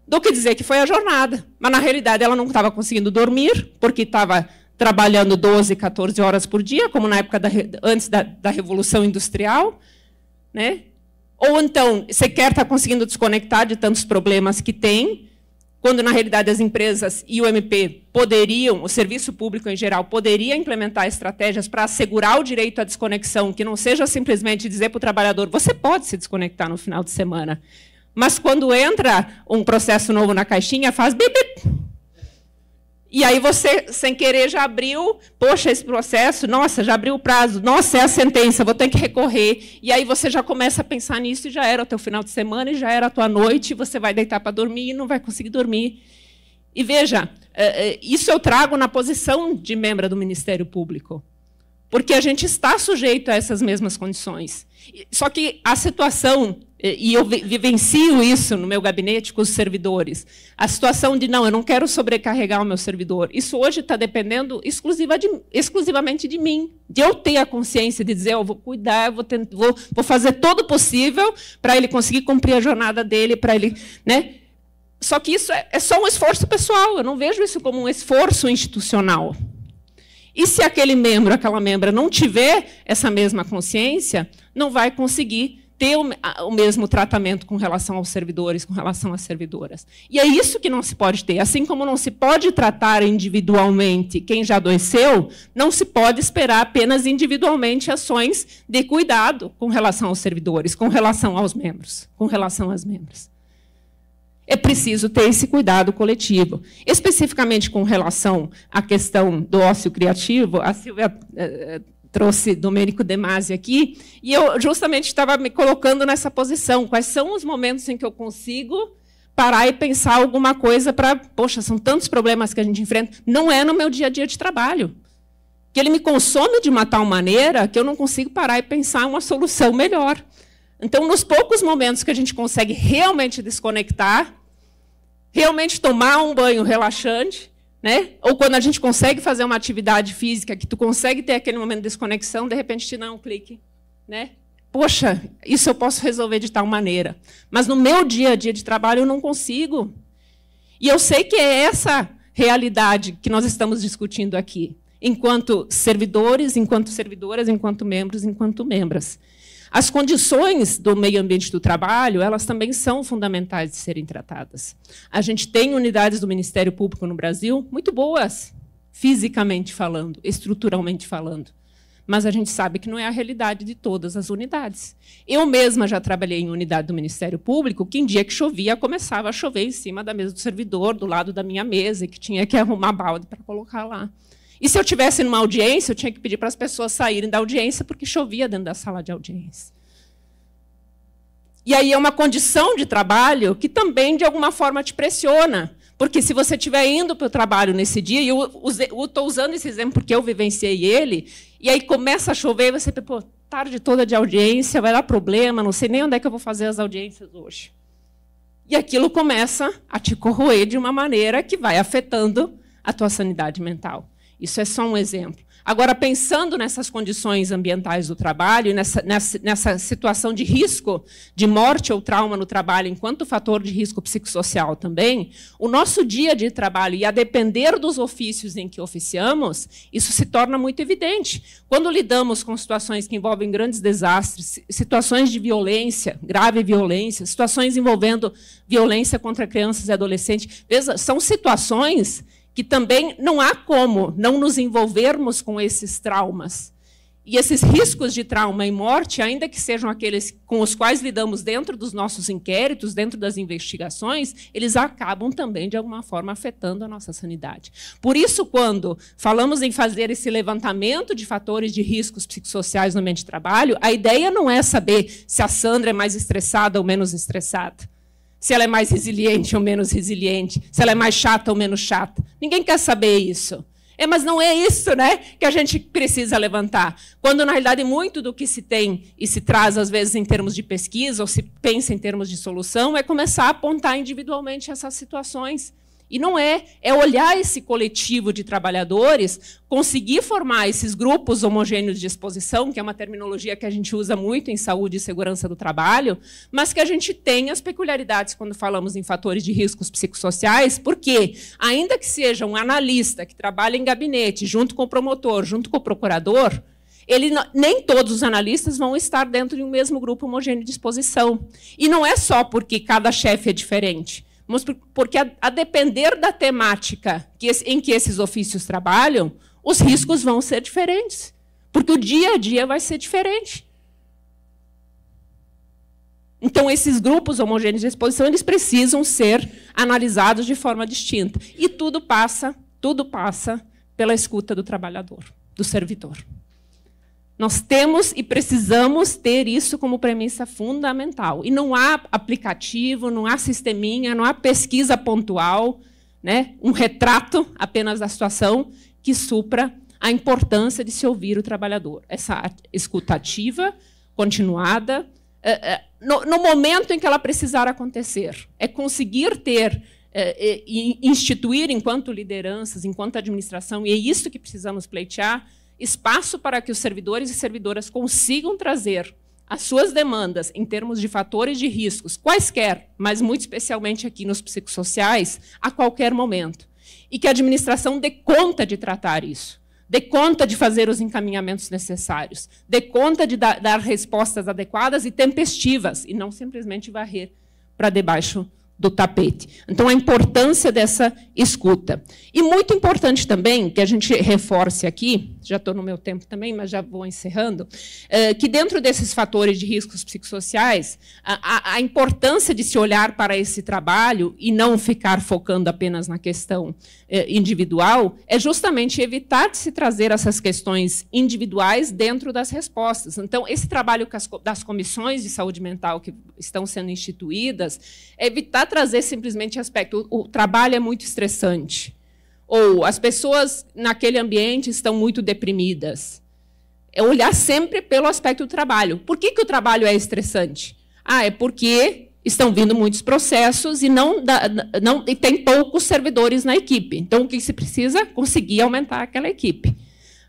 do que dizer que foi a jornada. Mas, na realidade, ela não estava conseguindo dormir, porque estava trabalhando 12, 14 horas por dia, como na época antes da Revolução Industrial, né? Ou, então, sequer está conseguindo desconectar de tantos problemas que tem, quando, na realidade, as empresas e o MP poderiam, o serviço público em geral, poderia implementar estratégias para assegurar o direito à desconexão, que não seja simplesmente dizer para o trabalhador, você pode se desconectar no final de semana, mas quando entra um processo novo na caixinha, faz bip, bip. E aí você, sem querer, já abriu, poxa, esse processo, nossa, já abriu o prazo, nossa, é a sentença, vou ter que recorrer. E aí você já começa a pensar nisso e já era o teu final de semana, e já era a tua noite, e você vai deitar para dormir e não vai conseguir dormir. E veja, isso eu trago na posição de membro do Ministério Público, porque a gente está sujeito a essas mesmas condições. Só que a situação, e eu vivencio isso no meu gabinete com os servidores, a situação de, não, eu não quero sobrecarregar o meu servidor, isso hoje está dependendo exclusivamente de mim, de eu ter a consciência de dizer, eu vou cuidar, vou fazer todo o possível para ele conseguir cumprir a jornada dele, para ele, né? Só que isso é só um esforço pessoal, eu não vejo isso como um esforço institucional. E se aquele membro, aquela membra não tiver essa mesma consciência, não vai conseguir ter o mesmo tratamento com relação aos servidores, com relação às servidoras. E é isso que não se pode ter. Assim como não se pode tratar individualmente quem já adoeceu, não se pode esperar apenas individualmente ações de cuidado com relação aos servidores, com relação aos membros, com relação às membros. É preciso ter esse cuidado coletivo. Especificamente com relação à questão do ócio criativo, a Silvia trouxe Domênico De Masi aqui, e eu justamente estava me colocando nessa posição. Quais são os momentos em que eu consigo parar e pensar alguma coisa para... Poxa, são tantos problemas que a gente enfrenta. Não é no meu dia a dia de trabalho. Que ele me consome de uma tal maneira que eu não consigo parar e pensar uma solução melhor. Então, nos poucos momentos que a gente consegue realmente desconectar, realmente tomar um banho relaxante, né? Ou quando a gente consegue fazer uma atividade física, que tu consegue ter aquele momento de desconexão, de repente te dá um clique, né? Poxa, isso eu posso resolver de tal maneira. Mas no meu dia a dia de trabalho eu não consigo. E eu sei que é essa realidade que nós estamos discutindo aqui, enquanto servidores, enquanto servidoras, enquanto membros, enquanto membras. As condições do meio ambiente do trabalho, elas também são fundamentais de serem tratadas. A gente tem unidades do Ministério Público no Brasil muito boas, fisicamente falando, estruturalmente falando. Mas a gente sabe que não é a realidade de todas as unidades. Eu mesma já trabalhei em unidade do Ministério Público, que em dia que chovia, começava a chover em cima da mesa do servidor, do lado da minha mesa, e que tinha que arrumar balde para colocar lá. E se eu estivesse numa audiência, eu tinha que pedir para as pessoas saírem da audiência, porque chovia dentro da sala de audiência. E aí é uma condição de trabalho que também, de alguma forma, te pressiona. Porque se você estiver indo para o trabalho nesse dia, e eu estou usando esse exemplo porque eu vivenciei ele, e aí começa a chover, e você pensa, pô, tarde toda de audiência, vai dar problema, não sei nem onde é que eu vou fazer as audiências hoje. E aquilo começa a te corroer de uma maneira que vai afetando a tua sanidade mental. Isso é só um exemplo. Agora, pensando nessas condições ambientais do trabalho, nessa situação de risco de morte ou trauma no trabalho, enquanto fator de risco psicossocial também, o nosso dia de trabalho, e a depender dos ofícios em que oficiamos, isso se torna muito evidente. Quando lidamos com situações que envolvem grandes desastres, situações de violência, grave violência, situações envolvendo violência contra crianças e adolescentes, são situações que também não há como não nos envolvermos com esses traumas. E esses riscos de trauma e morte, ainda que sejam aqueles com os quais lidamos dentro dos nossos inquéritos, dentro das investigações, eles acabam também, de alguma forma, afetando a nossa sanidade. Por isso, quando falamos em fazer esse levantamento de fatores de riscos psicossociais no ambiente de trabalho, a ideia não é saber se a Sandra é mais estressada ou menos estressada, se ela é mais resiliente ou menos resiliente, se ela é mais chata ou menos chata. Ninguém quer saber isso. Mas não é isso, né, que a gente precisa levantar. Quando, na realidade, muito do que se tem e se traz, às vezes, em termos de pesquisa, ou se pensa em termos de solução, é começar a apontar individualmente essas situações. E não é olhar esse coletivo de trabalhadores, conseguir formar esses grupos homogêneos de exposição, que é uma terminologia que a gente usa muito em saúde e segurança do trabalho, mas que a gente tem as peculiaridades quando falamos em fatores de riscos psicossociais, porque, ainda que seja um analista que trabalha em gabinete, junto com o promotor, junto com o procurador, nem todos os analistas vão estar dentro de um mesmo grupo homogêneo de exposição. E não é só porque cada chefe é diferente, mas porque, a depender da temática em que esses ofícios trabalham, os riscos vão ser diferentes, porque o dia a dia vai ser diferente. Então, esses grupos homogêneos de exposição, eles precisam ser analisados de forma distinta. E tudo passa pela escuta do trabalhador, do servidor. Nós temos e precisamos ter isso como premissa fundamental. E não há aplicativo, não há sisteminha, não há pesquisa pontual, né, um retrato apenas da situação que supra a importância de se ouvir o trabalhador. Essa escuta ativa, continuada, no momento em que ela precisar acontecer. É conseguir ter, instituir, enquanto lideranças, enquanto administração, e é isso que precisamos pleitear, espaço para que os servidores e servidoras consigam trazer as suas demandas em termos de fatores de riscos, quaisquer, mas muito especialmente aqui nos psicossociais, a qualquer momento. E que a administração dê conta de tratar isso, dê conta de fazer os encaminhamentos necessários, dê conta de dar respostas adequadas e tempestivas, e não simplesmente varrer para debaixo do tapete. Então, a importância dessa escuta. E muito importante também, que a gente reforce aqui, já estou no meu tempo também, mas já vou encerrando, que dentro desses fatores de riscos psicossociais, a importância de se olhar para esse trabalho e não ficar focando apenas na questão individual, é justamente evitar de se trazer essas questões individuais dentro das respostas. Então, esse trabalho das comissões de saúde mental que estão sendo instituídas, é evitar trazer simplesmente aspecto, o trabalho é muito estressante, ou as pessoas naquele ambiente estão muito deprimidas. É olhar sempre pelo aspecto do trabalho. Por que o trabalho é estressante? É porque estão vindo muitos processos e e tem poucos servidores na equipe. Então, o que se precisa? Conseguir aumentar aquela equipe.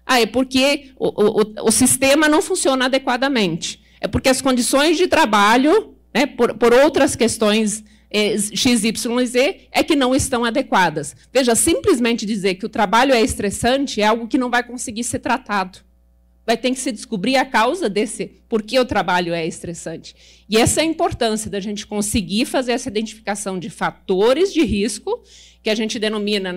É porque o sistema não funciona adequadamente. É porque as condições de trabalho, né, por outras questões X, Y, Z, é que não estão adequadas. Veja, simplesmente dizer que o trabalho é estressante é algo que não vai conseguir ser tratado. Vai ter que se descobrir a causa desse, por que o trabalho é estressante. E essa é a importância da gente conseguir fazer essa identificação de fatores de risco, que a gente denomina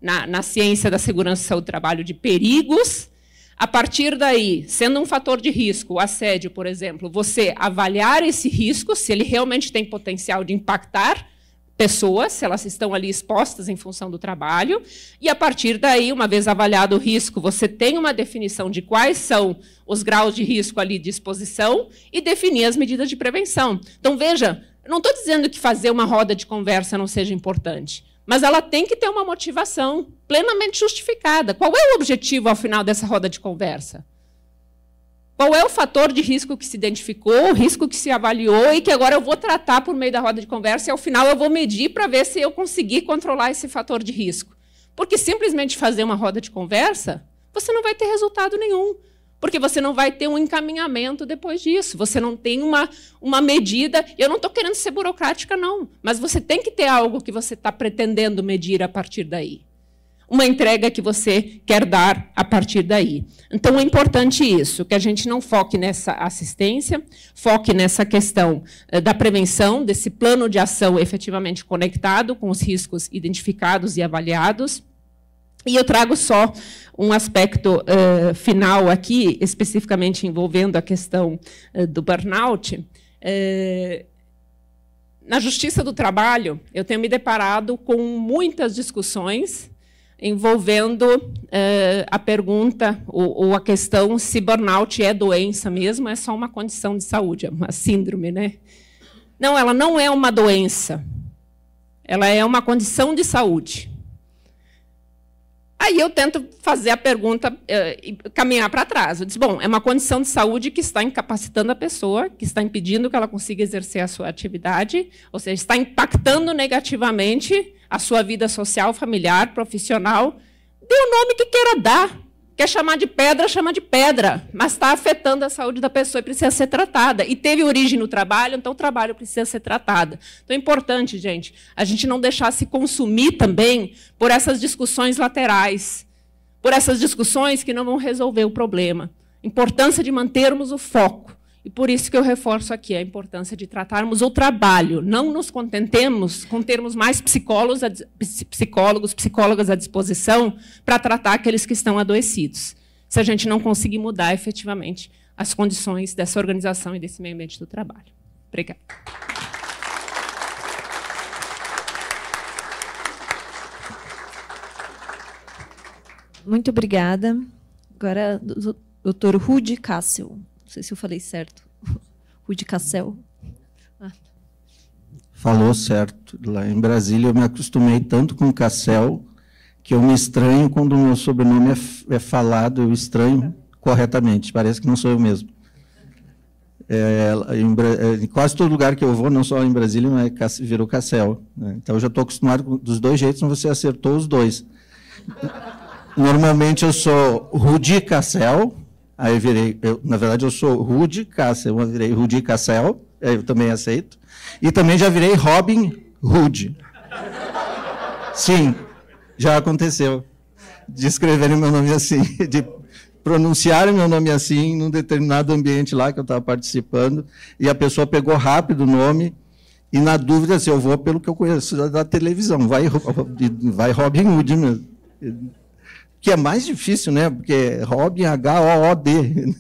na ciência da segurança e saúde do trabalho de perigos. A partir daí, sendo um fator de risco, o assédio, por exemplo, você avaliar esse risco, se ele realmente tem potencial de impactar pessoas, se elas estão ali expostas em função do trabalho, e, a partir daí, uma vez avaliado o risco, você tem uma definição de quais são os graus de risco ali de exposição e definir as medidas de prevenção. Então, veja, eu não estou dizendo que fazer uma roda de conversa não seja importante, mas ela tem que ter uma motivação plenamente justificada. Qual é o objetivo, ao final dessa roda de conversa? Qual é o fator de risco que se identificou, o risco que se avaliou e que agora eu vou tratar por meio da roda de conversa e, ao final, eu vou medir para ver se eu consegui controlar esse fator de risco? Porque simplesmente fazer uma roda de conversa, você não vai ter resultado nenhum, porque você não vai ter um encaminhamento depois disso, você não tem uma medida. Eu não estou querendo ser burocrática, não, mas você tem que ter algo que você está pretendendo medir a partir daí. Uma entrega que você quer dar a partir daí. Então, é importante isso, que a gente não foque nessa assistência, foque nessa questão da prevenção, desse plano de ação efetivamente conectado com os riscos identificados e avaliados. E eu trago só um aspecto final aqui, especificamente envolvendo a questão do burnout. Na Justiça do Trabalho, eu tenho me deparado com muitas discussões envolvendo a pergunta ou a questão se burnout é doença mesmo, é só uma condição de saúde, é uma síndrome, né? Não, ela não é uma doença. Ela é uma condição de saúde. Aí eu tento fazer a pergunta e caminhar para trás. Eu disse, bom, é uma condição de saúde que está incapacitando a pessoa, que está impedindo que ela consiga exercer a sua atividade, ou seja, está impactando negativamente a sua vida social, familiar, profissional. Dê o nome que queira dar. Quer chamar de pedra, chama de pedra, mas está afetando a saúde da pessoa e precisa ser tratada. E teve origem no trabalho, então o trabalho precisa ser tratado. Então é importante, gente, a gente não deixar se consumir também por essas discussões laterais, por essas discussões que não vão resolver o problema. Importância de mantermos o foco. E por isso que eu reforço aqui a importância de tratarmos o trabalho. Não nos contentemos com termos mais psicólogos, psicólogas à disposição para tratar aqueles que estão adoecidos, se a gente não conseguir mudar efetivamente as condições dessa organização e desse meio ambiente do trabalho. Obrigada. Muito obrigada. Agora, doutor Rudi Cassel. Não sei se eu falei certo. Rudi Cassel. Falou certo. Lá em Brasília eu me acostumei tanto com Cassel que eu me estranho quando o meu sobrenome é falado, eu estranho corretamente. Parece que não sou eu mesmo. Em quase todo lugar que eu vou, não só em Brasília, mas virou Cassel. Né? Então eu já estou acostumado dos dois jeitos, mas você acertou os dois. Normalmente eu sou Rudi Cassel. Aí na verdade, eu sou Rudi Cassel, eu virei Rudi Cassel, eu também aceito. E também já virei Robin Hood. Sim, já aconteceu. De escreverem meu nome assim, de pronunciarem meu nome assim, num determinado ambiente lá que eu estava participando, e a pessoa pegou rápido o nome, e na dúvida, assim, eu vou pelo que eu conheço da televisão, vai Robin Hood mesmo. Que é mais difícil, né? Porque é Robin, H-O-O-D.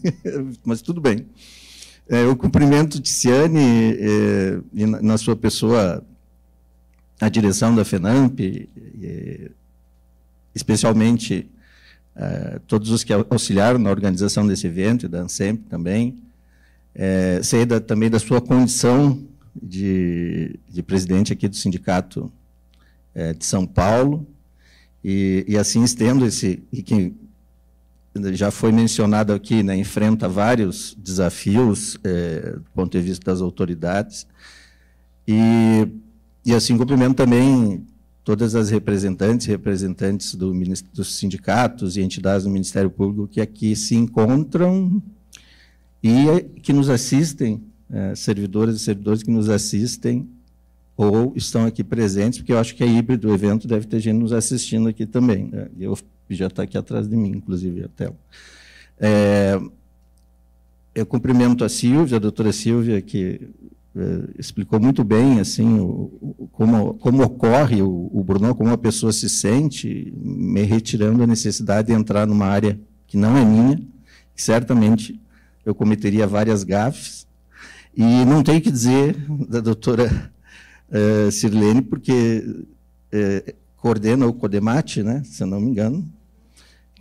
Mas tudo bem. Eu cumprimento Ticiane e, na sua pessoa, a direção da FENAMP, especialmente todos os que auxiliaram na organização desse evento, e da ANSEMP também. Sei também da sua condição de presidente aqui do Sindicato de São Paulo. E assim estendo e que já foi mencionado aqui, né, enfrenta vários desafios do ponto de vista das autoridades. E assim cumprimento também todas as representantes dos sindicatos e entidades do Ministério Público que aqui se encontram e que nos assistem, servidoras e servidores que nos assistem ou estão aqui presentes, porque eu acho que é híbrido o evento, deve ter gente nos assistindo aqui também. Né? Já está aqui atrás de mim, inclusive, a tela. Eu cumprimento a doutora Silvia, que explicou muito bem assim, como ocorre o burnout, como a pessoa se sente, me retirando a necessidade de entrar numa área que não é minha, que certamente eu cometeria várias gafes. E não tenho que dizer da doutora Sirlene, porque coordena o CODEMAT, né, se eu não me engano,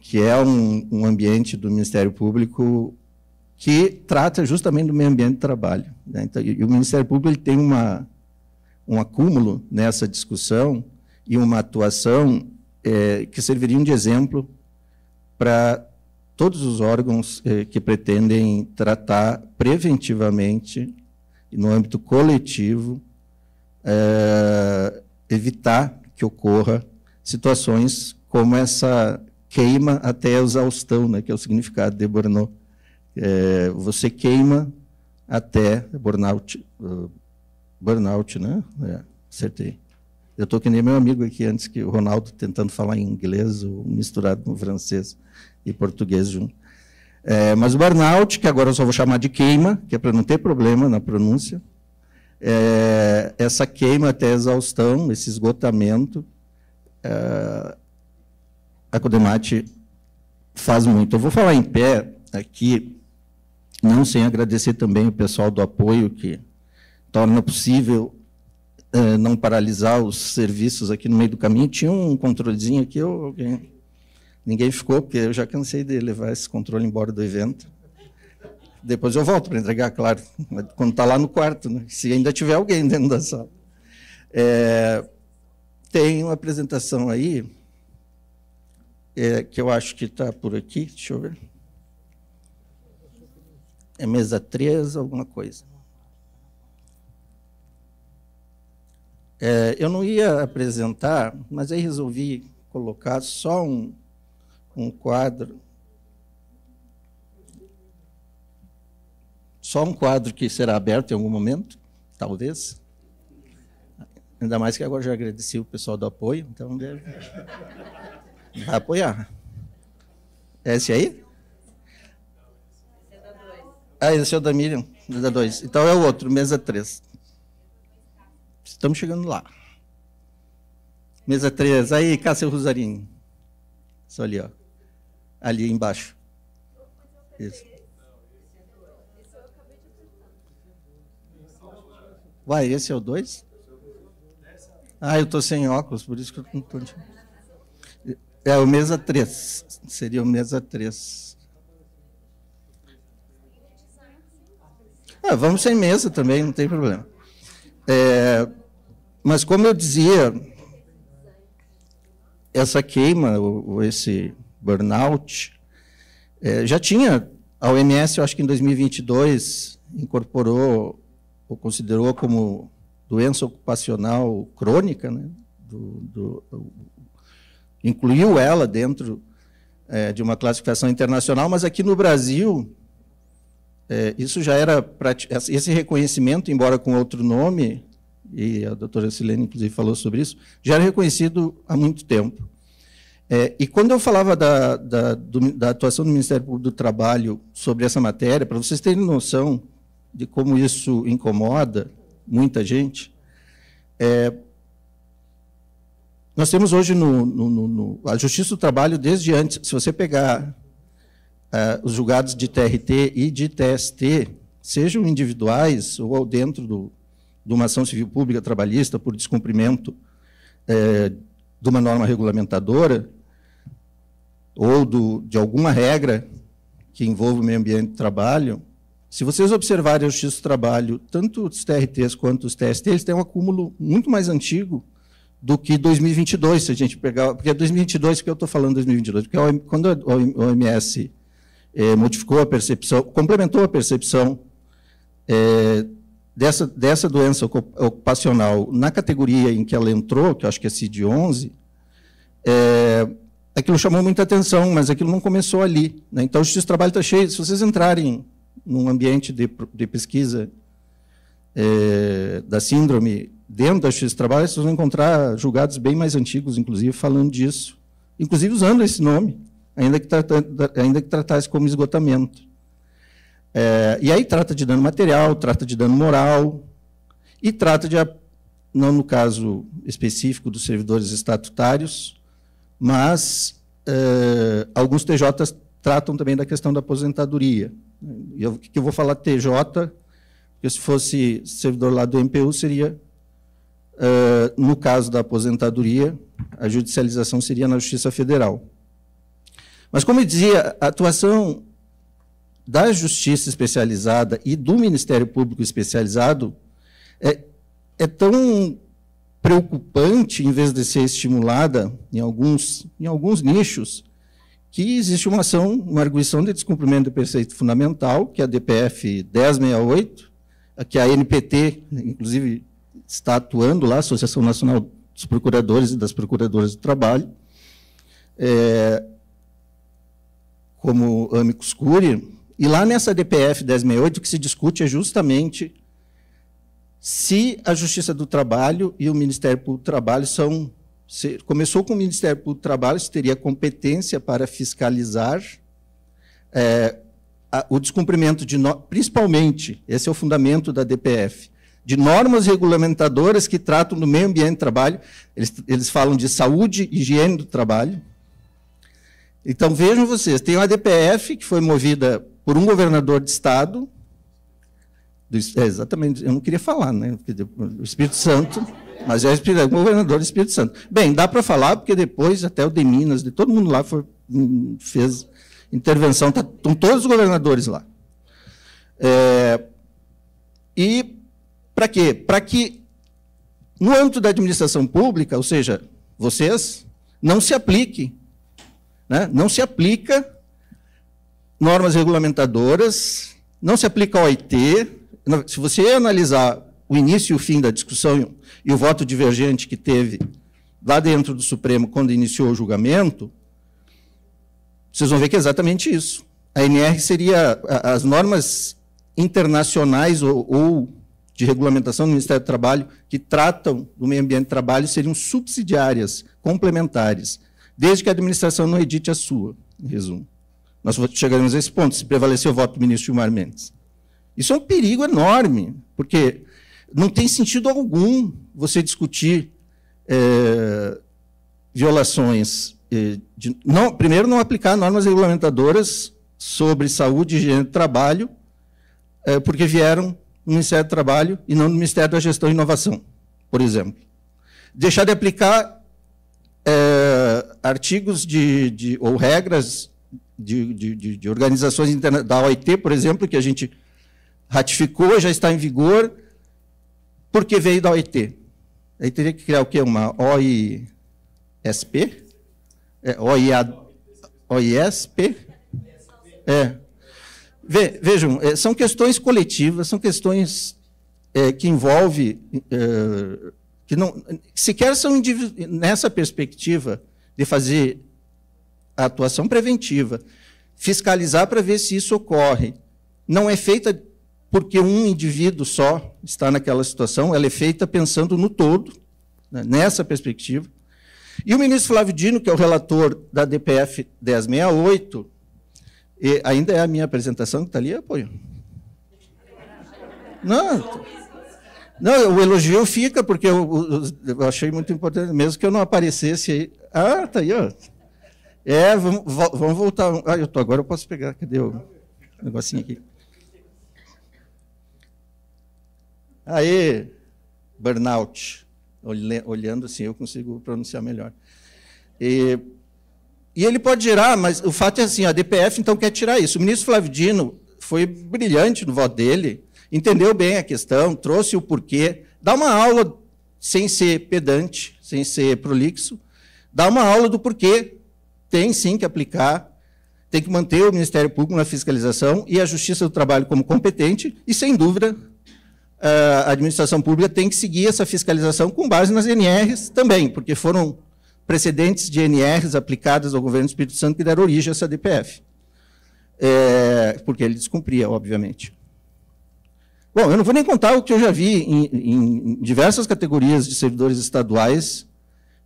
que é um ambiente do Ministério Público que trata justamente do meio ambiente de trabalho, né? Então, e o Ministério Público ele tem um acúmulo nessa discussão e uma atuação que serviriam de exemplo para todos os órgãos que pretendem tratar preventivamente, no âmbito coletivo, evitar que ocorra situações como essa queima até a exaustão, né, que é o significado de burnout. Você queima até burnout, né? Acertei. Eu estou que nem meu amigo aqui antes, que o Ronaldo tentando falar em inglês, ou misturado no francês e português junto. Mas o burnout, que agora eu só vou chamar de queima, que é para não ter problema na pronúncia, essa queima até a exaustão, esse esgotamento, a CODEMAT faz muito. Eu vou falar em pé aqui, não sem agradecer também o pessoal do apoio, que torna possível não paralisar os serviços aqui no meio do caminho. Tinha um controlezinho aqui, ninguém ficou, porque eu já cansei de levar esse controle embora do evento. Depois eu volto para entregar, claro, quando está lá no quarto, né? Se ainda tiver alguém dentro da sala. Tem uma apresentação aí, que eu acho que está por aqui, deixa eu ver. É mesa 3, alguma coisa. Eu não ia apresentar, mas aí resolvi colocar só um quadro. Só um quadro que será aberto em algum momento, talvez. Ainda mais que agora já agradeci o pessoal do apoio, então vai apoiar. É esse aí? Esse é o da Miriam, da 2. Então é o outro, mesa 3. Estamos chegando lá. Mesa 3. Aí, Cássio Rosarinho. Só ali, ó. Ali embaixo. Isso. Vai, esse é o 2? Eu estou sem óculos, por isso que eu não estou... É o mesa 3. Seria o mesa 3. Vamos sem mesa também, não tem problema. Mas, como eu dizia, essa queima, ou esse burnout, já tinha, a OMS, eu acho que em 2022, incorporou, ou considerou como doença ocupacional crônica, né? Incluiu ela dentro de uma classificação internacional, mas aqui no Brasil... isso já era, esse reconhecimento, embora com outro nome, e a doutora Silene, inclusive, falou sobre isso, já era reconhecido há muito tempo. E quando eu falava da atuação do Ministério Público do Trabalho sobre essa matéria, para vocês terem noção de como isso incomoda muita gente, nós temos hoje a Justiça do Trabalho, desde antes, se você pegar... os julgados de TRT e de TST, sejam individuais ou dentro de uma ação civil pública trabalhista por descumprimento de uma norma regulamentadora ou de alguma regra que envolva o meio ambiente de trabalho, se vocês observarem a Justiça do Trabalho, tanto os TRTs quanto os TST, eles têm um acúmulo muito mais antigo do que 2022, se a gente pegar... Porque é 2022, porque eu estou falando 2022, porque quando a OMS... modificou a percepção, complementou a percepção dessa doença ocupacional na categoria em que ela entrou, que eu acho que é CID-11, aquilo chamou muita atenção, mas aquilo não começou ali, né? Então, o Justiça do Trabalho está cheio. Se vocês entrarem num ambiente de pesquisa da síndrome dentro da Justiça do Trabalho, vocês vão encontrar julgados bem mais antigos, inclusive, falando disso, inclusive usando esse nome, ainda que tratasse como esgotamento. E aí trata de dano material, trata de dano moral, e trata de, não no caso específico dos servidores estatutários, mas alguns TJs tratam também da questão da aposentadoria. Que eu vou falar TJ, porque se fosse servidor lá do MPU, seria No caso da aposentadoria, a judicialização seria na Justiça Federal. Mas, como eu dizia, a atuação da Justiça Especializada e do Ministério Público Especializado é tão preocupante, em vez de ser estimulada em alguns nichos, que existe uma ação, uma arguição de descumprimento do preceito fundamental, que é a DPF 1068, que a ANPT, inclusive, está atuando lá, Associação Nacional dos Procuradores e das Procuradoras do Trabalho, como amicus curiae, e lá nessa DPF 1068 o que se discute é justamente se a Justiça do Trabalho e o Ministério Público do Trabalho começou com o Ministério Público do Trabalho, se teria competência para fiscalizar o descumprimento principalmente, esse é o fundamento da DPF, de normas regulamentadoras que tratam do meio ambiente do trabalho. Eles falam de saúde e higiene do trabalho. Então, vejam vocês, tem uma DPF que foi movida por um governador de Estado, exatamente, eu não queria falar, né? O Espírito Santo, mas é o governador do Espírito Santo. Bem, dá para falar, porque depois até o de Minas, de todo mundo lá fez intervenção, estão todos os governadores lá. E para quê? Para que, no âmbito da administração pública, ou seja, vocês, não se aplique, né? Não se aplica normas regulamentadoras, não se aplica a OIT. Se você analisar o início e o fim da discussão e o voto divergente que teve lá dentro do Supremo quando iniciou o julgamento, vocês vão ver que é exatamente isso. A NR seria as normas internacionais ou de regulamentação do Ministério do Trabalho que tratam do meio ambiente do trabalho seriam subsidiárias, complementares, desde que a administração não edite a sua, em resumo. Nós chegaremos a esse ponto, se prevalecer o voto do ministro Gilmar Mendes. Isso é um perigo enorme, porque não tem sentido algum você discutir violações. Primeiro, não aplicar normas regulamentadoras sobre saúde e higiene do trabalho, porque vieram do Ministério do Trabalho e não do Ministério da Gestão e Inovação, por exemplo. Deixar de aplicar artigos ou regras de organizações internacionais, da OIT, por exemplo, que a gente ratificou, já está em vigor, porque veio da OIT. Aí teria que criar o quê? Uma OISP? OISP? Vejam, são questões coletivas, são questões que envolvem, que não sequer são nessa perspectiva de fazer a atuação preventiva, fiscalizar para ver se isso ocorre. Não é feita porque um indivíduo só está naquela situação, ela é feita pensando no todo, né, nessa perspectiva. E o ministro Flávio Dino, que é o relator da DPF 1068, ainda é a minha apresentação que está ali, apoio. Não, o elogio fica, porque eu achei muito importante, mesmo que eu não aparecesse aí. Ah, está aí, ó. Vamos voltar. Agora eu posso pegar, cadê o negocinho aqui? Aí, burnout. Olhando assim, eu consigo pronunciar melhor. E ele pode gerar, mas o fato é assim, a DPF então quer tirar isso. O ministro Flávio Dino foi brilhante no voto dele, entendeu bem a questão, trouxe o porquê, dá uma aula sem ser pedante, sem ser prolixo, dá uma aula do porquê tem sim que aplicar, tem que manter o Ministério Público na fiscalização e a Justiça do Trabalho como competente e, sem dúvida, a administração pública tem que seguir essa fiscalização com base nas NRs também, porque foram precedentes de NRs aplicadas ao governo do Espírito Santo que deram origem a essa DPF. Porque ele descumpria, obviamente. Bom, eu não vou nem contar o que eu já vi em diversas categorias de servidores estaduais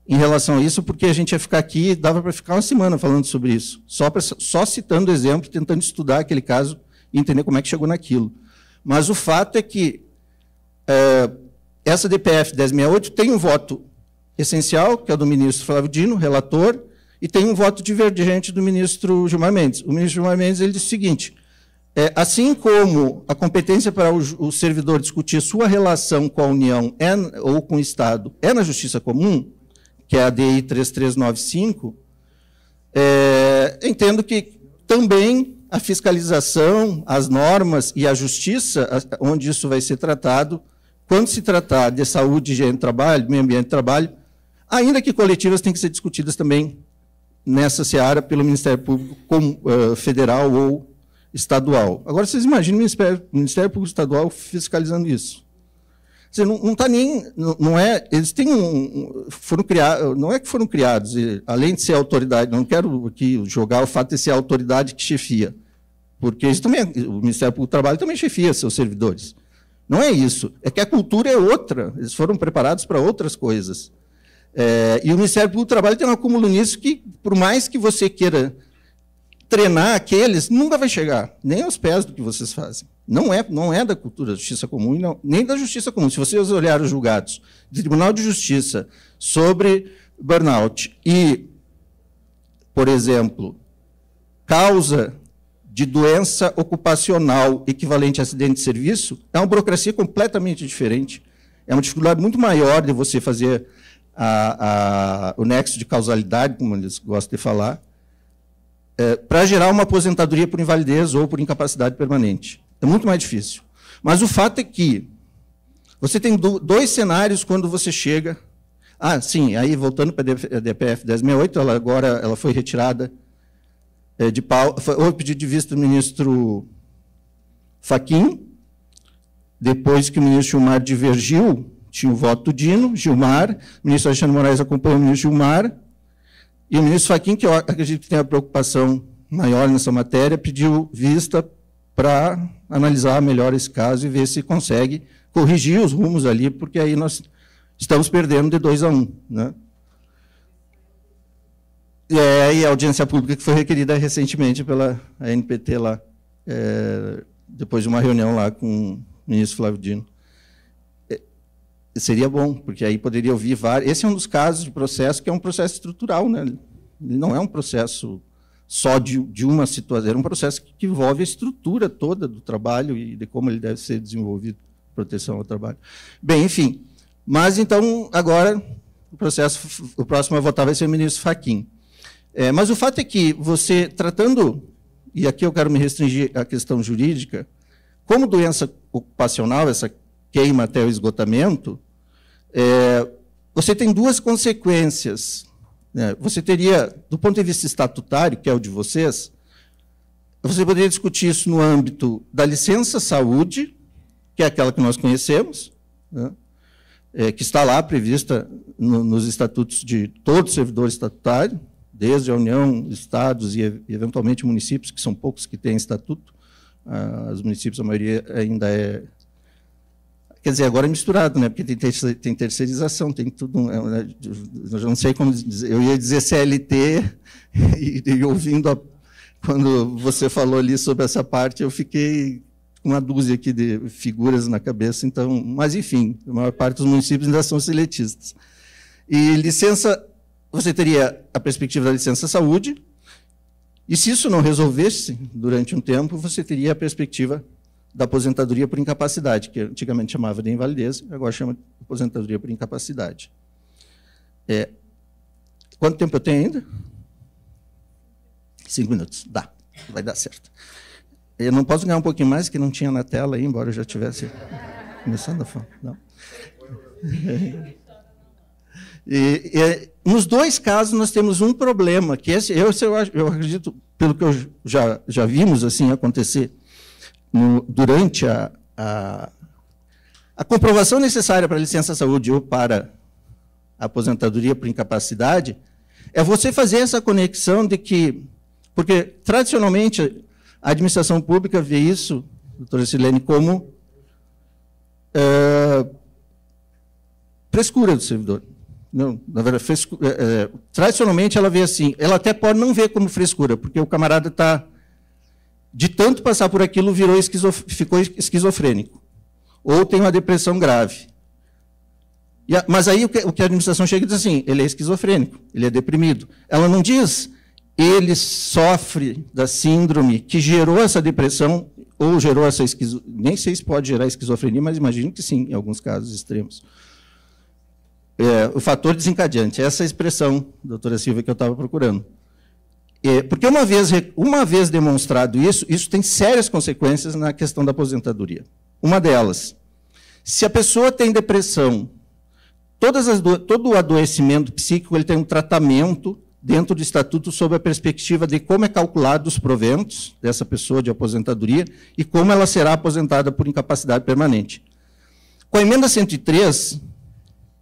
em relação a isso, porque a gente ia ficar aqui, dava para ficar uma semana falando sobre isso, só citando exemplo, tentando estudar aquele caso e entender como é que chegou naquilo. Mas o fato é que essa DPF 1068 tem um voto essencial, que é o do ministro Flávio Dino, relator, e tem um voto divergente do ministro Gilmar Mendes. O ministro Gilmar Mendes ele disse o seguinte, Assim como a competência para o servidor discutir sua relação com a União ou com o Estado é na Justiça Comum, que é a DI 3395, entendo que também a fiscalização, as normas e a justiça, onde isso vai ser tratado, quando se tratar de saúde, higiene do trabalho, meio ambiente do trabalho, ainda que coletivas têm que ser discutidas também nessa seara pelo Ministério Público Federal ou estadual. Agora, vocês imaginem o Ministério Público Estadual fiscalizando isso. Você não está nem... Não é, eles têm foram criados, não é que foram criados, além de ser autoridade, não quero aqui jogar o fato de ser a autoridade que chefia, porque isso também o Ministério Público do Trabalho também chefia seus servidores. Não é isso, é que a cultura é outra, eles foram preparados para outras coisas. E o Ministério Público do Trabalho tem um acúmulo nisso que, por mais que você queira treinar aqueles, nunca vai chegar, nem aos pés do que vocês fazem. Não é da cultura da Justiça Comum, nem da Justiça Comum. Se vocês olharem os julgados do Tribunal de Justiça sobre burnout e, por exemplo, causa de doença ocupacional equivalente a acidente de serviço, é uma burocracia completamente diferente. É uma dificuldade muito maior de você fazer o nexo de causalidade, como eles gostam de falar, para gerar uma aposentadoria por invalidez ou por incapacidade permanente. É muito mais difícil. Mas o fato é que você tem dois cenários quando você chega... sim, aí voltando para a DPF 1068, ela foi retirada houve pedido de vista do ministro Fachin, depois que o ministro Gilmar divergiu, tinha o voto do Dino, Gilmar, o ministro Alexandre Moraes acompanhou o ministro Gilmar, e o ministro Fachin, que eu acredito que tem a preocupação maior nessa matéria, pediu vista para analisar melhor esse caso e ver se consegue corrigir os rumos ali, porque aí nós estamos perdendo de 2-1. Né? E a audiência pública que foi requerida recentemente pela ANPT, lá, depois de uma reunião lá com o ministro Flávio Dino. Seria bom, porque aí poderia ouvir vários... Esse é um dos casos de processo que é um processo estrutural, né? Ele não é um processo só de uma situação, é um processo que envolve a estrutura toda do trabalho e de como ele deve ser desenvolvido, proteção ao trabalho. Bem, enfim, mas então, agora, o próximo a votar vai ser o ministro Fachin. Mas o fato é que você, tratando, e aqui eu quero me restringir à questão jurídica, como doença ocupacional, essa queima até o esgotamento, você tem duas consequências. Né? Você teria, do ponto de vista estatutário, que é o de vocês, você poderia discutir isso no âmbito da licença-saúde, que é aquela que nós conhecemos, né? Que está lá prevista nos estatutos de todo servidor estatutário, desde a União, estados e, eventualmente, municípios, que são poucos que têm estatuto. Os municípios, a maioria ainda é... Quer dizer, agora é misturado, né? Porque tem terceirização, tem tudo... Eu já não sei como dizer. Eu ia dizer CLT, e ouvindo... Quando você falou ali sobre essa parte, eu fiquei com uma dúzia aqui de figuras na cabeça. Então, mas, enfim, a maior parte dos municípios ainda são seletistas. E licença... Você teria a perspectiva da licença-saúde, e se isso não resolvesse durante um tempo, você teria a perspectiva da aposentadoria por incapacidade, que antigamente chamava de invalidez, agora chama de aposentadoria por incapacidade. Quanto tempo eu tenho ainda? 5 minutos. Dá, vai dar certo. Eu não posso ganhar um pouquinho mais, que não tinha na tela aí, embora eu já estivesse começando a falar. Não. Nos dois casos, nós temos um problema, que eu acredito, pelo que já vimos assim acontecer durante a comprovação necessária para a licença-saúde ou para a aposentadoria por incapacidade, é você fazer essa conexão de que... Porque, tradicionalmente, a administração pública vê isso, doutora Silene, como frescura do servidor. Não, na verdade, tradicionalmente ela vê assim, ela até pode não ver como frescura, porque o camarada está, de tanto passar por aquilo, ficou esquizofrênico, ou tem uma depressão grave. Mas aí o que a administração chega e diz assim, ele é esquizofrênico, ele é deprimido. Ela não diz, ele sofre da síndrome que gerou essa depressão ou gerou essa nem sei se pode gerar esquizofrenia, mas imagino que sim, em alguns casos extremos. O fator desencadeante, essa é a expressão, doutora Silvia, que eu estava procurando. Porque uma vez demonstrado isso tem sérias consequências na questão da aposentadoria. Uma delas, se a pessoa tem depressão, todo o adoecimento psíquico ele tem um tratamento dentro do Estatuto sob a perspectiva de como é calculado os proventos dessa pessoa de aposentadoria e como ela será aposentada por incapacidade permanente. Com a emenda 103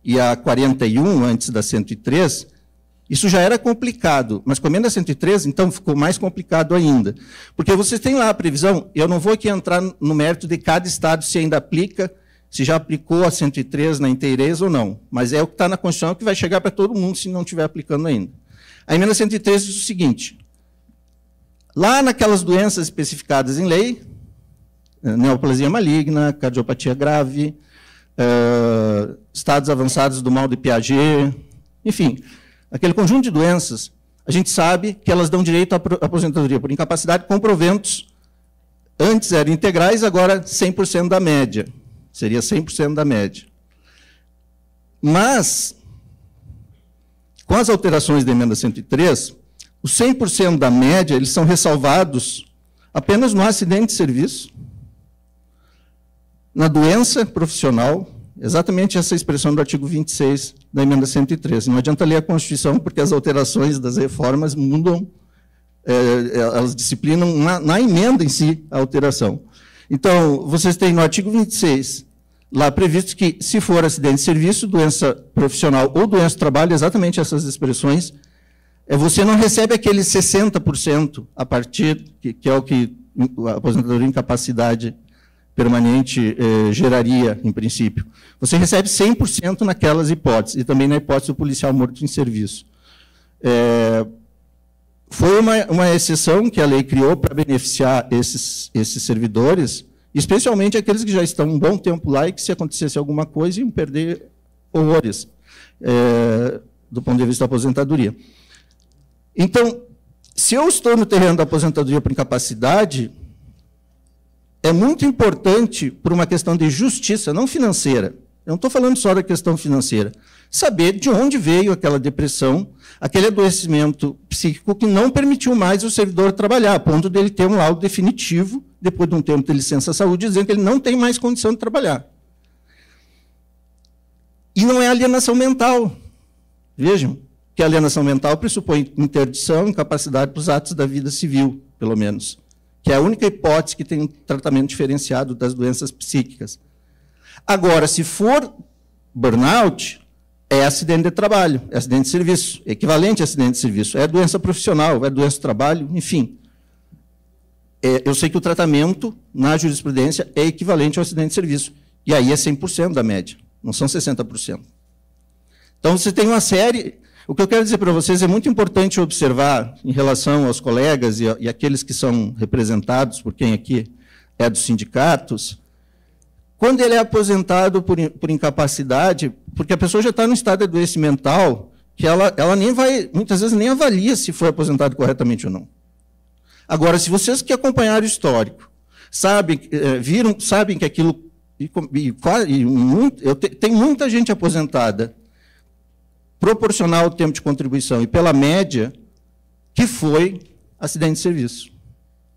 e a 41, antes da 103, isso já era complicado, mas com a emenda 103, então, ficou mais complicado ainda. Porque vocês têm lá a previsão, eu não vou aqui entrar no mérito de cada estado se ainda aplica, se já aplicou a 103 na inteireza ou não, mas é o que está na Constituição que vai chegar para todo mundo se não estiver aplicando ainda. A emenda 103 diz o seguinte, lá naquelas doenças especificadas em lei, neoplasia maligna, cardiopatia grave, estados avançados do mal de Piaget, enfim, aquele conjunto de doenças, a gente sabe que elas dão direito à aposentadoria por incapacidade com proventos, antes eram integrais, agora 100% da média, seria 100% da média. Mas, com as alterações da emenda 103, os 100% da média, eles são ressalvados apenas no acidente de serviço, na doença profissional, exatamente essa expressão do artigo 26 da emenda 103. Não adianta ler a Constituição, porque as alterações das reformas mudam, elas disciplinam na emenda em si a alteração. Então, vocês têm no artigo 26, lá previsto que, se for acidente de serviço, doença profissional ou doença do trabalho, exatamente essas expressões, você não recebe aqueles 60% a partir, que é o que a aposentadoria de incapacidade permanente geraria, em princípio. Você recebe 100% naquelas hipóteses, e também na hipótese do policial morto em serviço. Foi uma exceção que a lei criou para beneficiar esses servidores, especialmente aqueles que já estão um bom tempo lá e que, se acontecesse alguma coisa, iam perder horrores do ponto de vista da aposentadoria. Então, se eu estou no terreno da aposentadoria por incapacidade, é muito importante, por uma questão de justiça, não financeira, eu não estou falando só da questão financeira, saber de onde veio aquela depressão, aquele adoecimento psíquico que não permitiu mais o servidor trabalhar, a ponto dele ter um laudo definitivo, depois de um tempo de licença-saúde, dizendo que ele não tem mais condição de trabalhar. E não é alienação mental. Vejam, que a alienação mental pressupõe interdição, incapacidade para os atos da vida civil, pelo menos, que é a única hipótese que tem um tratamento diferenciado das doenças psíquicas. Agora, se for burnout, é acidente de trabalho, é acidente de serviço, é equivalente a acidente de serviço, é doença profissional, é doença de trabalho, enfim. Eu sei que o tratamento, na jurisprudência, é equivalente ao acidente de serviço, e aí é 100% da média, não são 60%. Então, você tem uma série... O que eu quero dizer para vocês é muito importante observar, em relação aos colegas e aqueles que são representados por quem aqui é dos sindicatos, quando ele é aposentado por incapacidade, porque a pessoa já está no estado de adoecimento mental, que ela nem vai, muitas vezes nem avalia se foi aposentado corretamente ou não. Agora, se vocês que acompanharam o histórico, sabem que aquilo... Tem muita gente aposentada, proporcional ao tempo de contribuição e pela média, que foi acidente de serviço.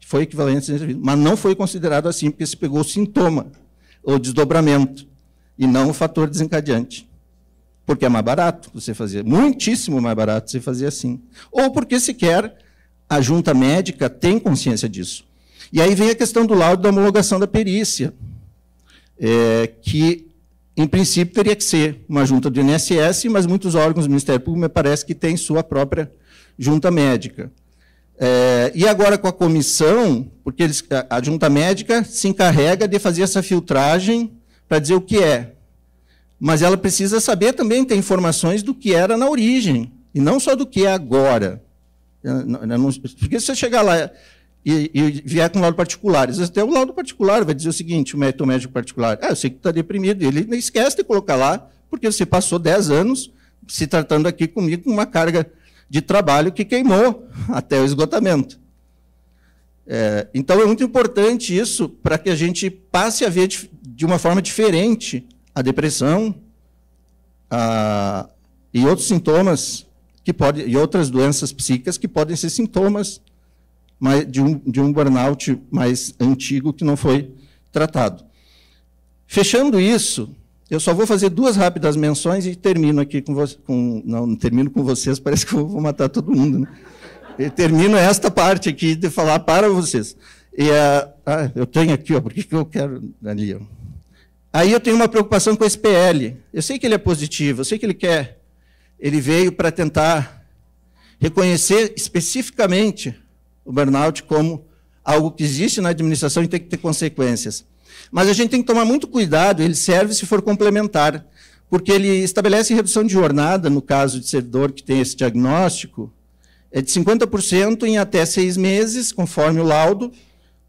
Foi equivalente a acidente de serviço. Mas não foi considerado assim, porque se pegou o sintoma, ou desdobramento, e não o fator desencadeante. Porque é mais barato você fazer, muitíssimo mais barato você fazer assim. Ou porque sequer a junta médica tem consciência disso. E aí vem a questão do laudo da homologação da perícia, que, em princípio, teria que ser uma junta do INSS, mas muitos órgãos do Ministério Público me parece que têm sua própria junta médica. E agora com a comissão, porque a junta médica se encarrega de fazer essa filtragem para dizer o que é. Mas ela precisa saber também ter informações do que era na origem, e não só do que é agora. Porque se você chegar lá e vier com laudo particular, às vezes até o laudo particular vai dizer o seguinte, o médico particular, eu sei que está deprimido, ele não esquece de colocar lá, porque você passou 10 anos se tratando aqui comigo com uma carga de trabalho que queimou até o esgotamento. Então, é muito importante isso para que a gente passe a ver de uma forma diferente a depressão e outros sintomas e outras doenças psíquicas que podem ser sintomas de um burnout mais antigo que não foi tratado. Fechando isso, eu só vou fazer 2 rápidas menções e termino aqui não termino com vocês, parece que eu vou matar todo mundo, né? Eu termino esta parte aqui de falar para vocês. Eu tenho aqui, ó, porque eu quero ali. Ó. Aí eu tenho uma preocupação com esse PL. Eu sei que ele é positivo, eu sei que ele veio para tentar reconhecer especificamente o burnout como algo que existe na administração e tem que ter consequências. Mas a gente tem que tomar muito cuidado, ele serve se for complementar, porque ele estabelece redução de jornada, no caso de servidor que tem esse diagnóstico, de 50% em até 6 meses, conforme o laudo,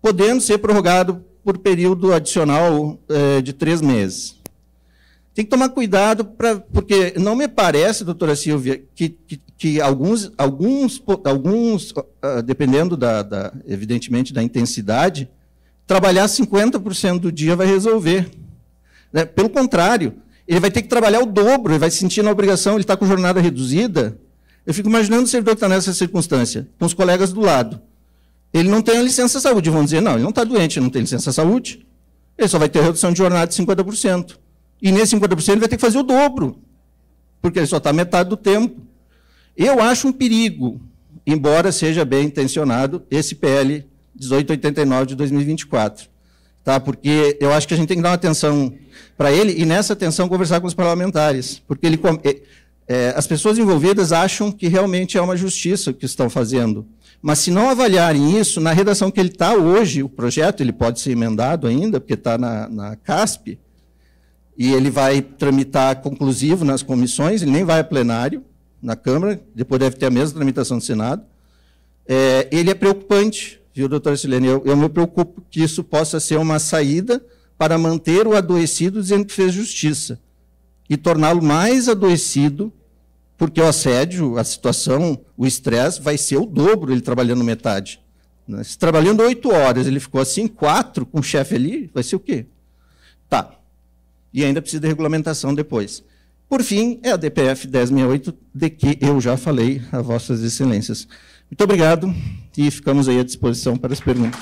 podendo ser prorrogado por período adicional de 3 meses. Tem que tomar cuidado, porque não me parece, doutora Silvia, que alguns dependendo, evidentemente, da intensidade, trabalhar 50% do dia vai resolver. Né? Pelo contrário, ele vai ter que trabalhar o dobro, ele vai se sentir na obrigação, ele está com jornada reduzida. Eu fico imaginando o servidor que está nessa circunstância, com os colegas do lado. Ele não tem a licença saúde, vão dizer, não, ele não está doente, ele não tem licença saúde, ele só vai ter redução de jornada de 50%. E nesse 50% ele vai ter que fazer o dobro, porque ele só está metade do tempo. Eu acho um perigo, embora seja bem intencionado, esse PL 1889 de 2024. Tá? Porque eu acho que a gente tem que dar uma atenção para ele e, nessa atenção, conversar com os parlamentares. Porque as pessoas envolvidas acham que realmente é uma justiça o que estão fazendo. Mas, se não avaliarem isso, na redação que ele está hoje, o projeto ele pode ser emendado ainda, porque está na CASP, e ele vai tramitar conclusivo nas comissões, ele nem vai a plenário, na Câmara, depois deve ter a mesma tramitação do Senado. Ele é preocupante, viu, doutora Silene? Eu me preocupo que isso possa ser uma saída para manter o adoecido dizendo que fez justiça e torná-lo mais adoecido, porque o assédio, a situação, o estresse vai ser o dobro ele trabalhando metade. Se trabalhando 8 horas, ele ficou assim, 4 com o chefe ali, vai ser o quê? Tá. E ainda precisa de regulamentação depois. Por fim, é a DPF 1068, de que eu já falei a vossas excelências. Muito obrigado e ficamos aí à disposição para as perguntas.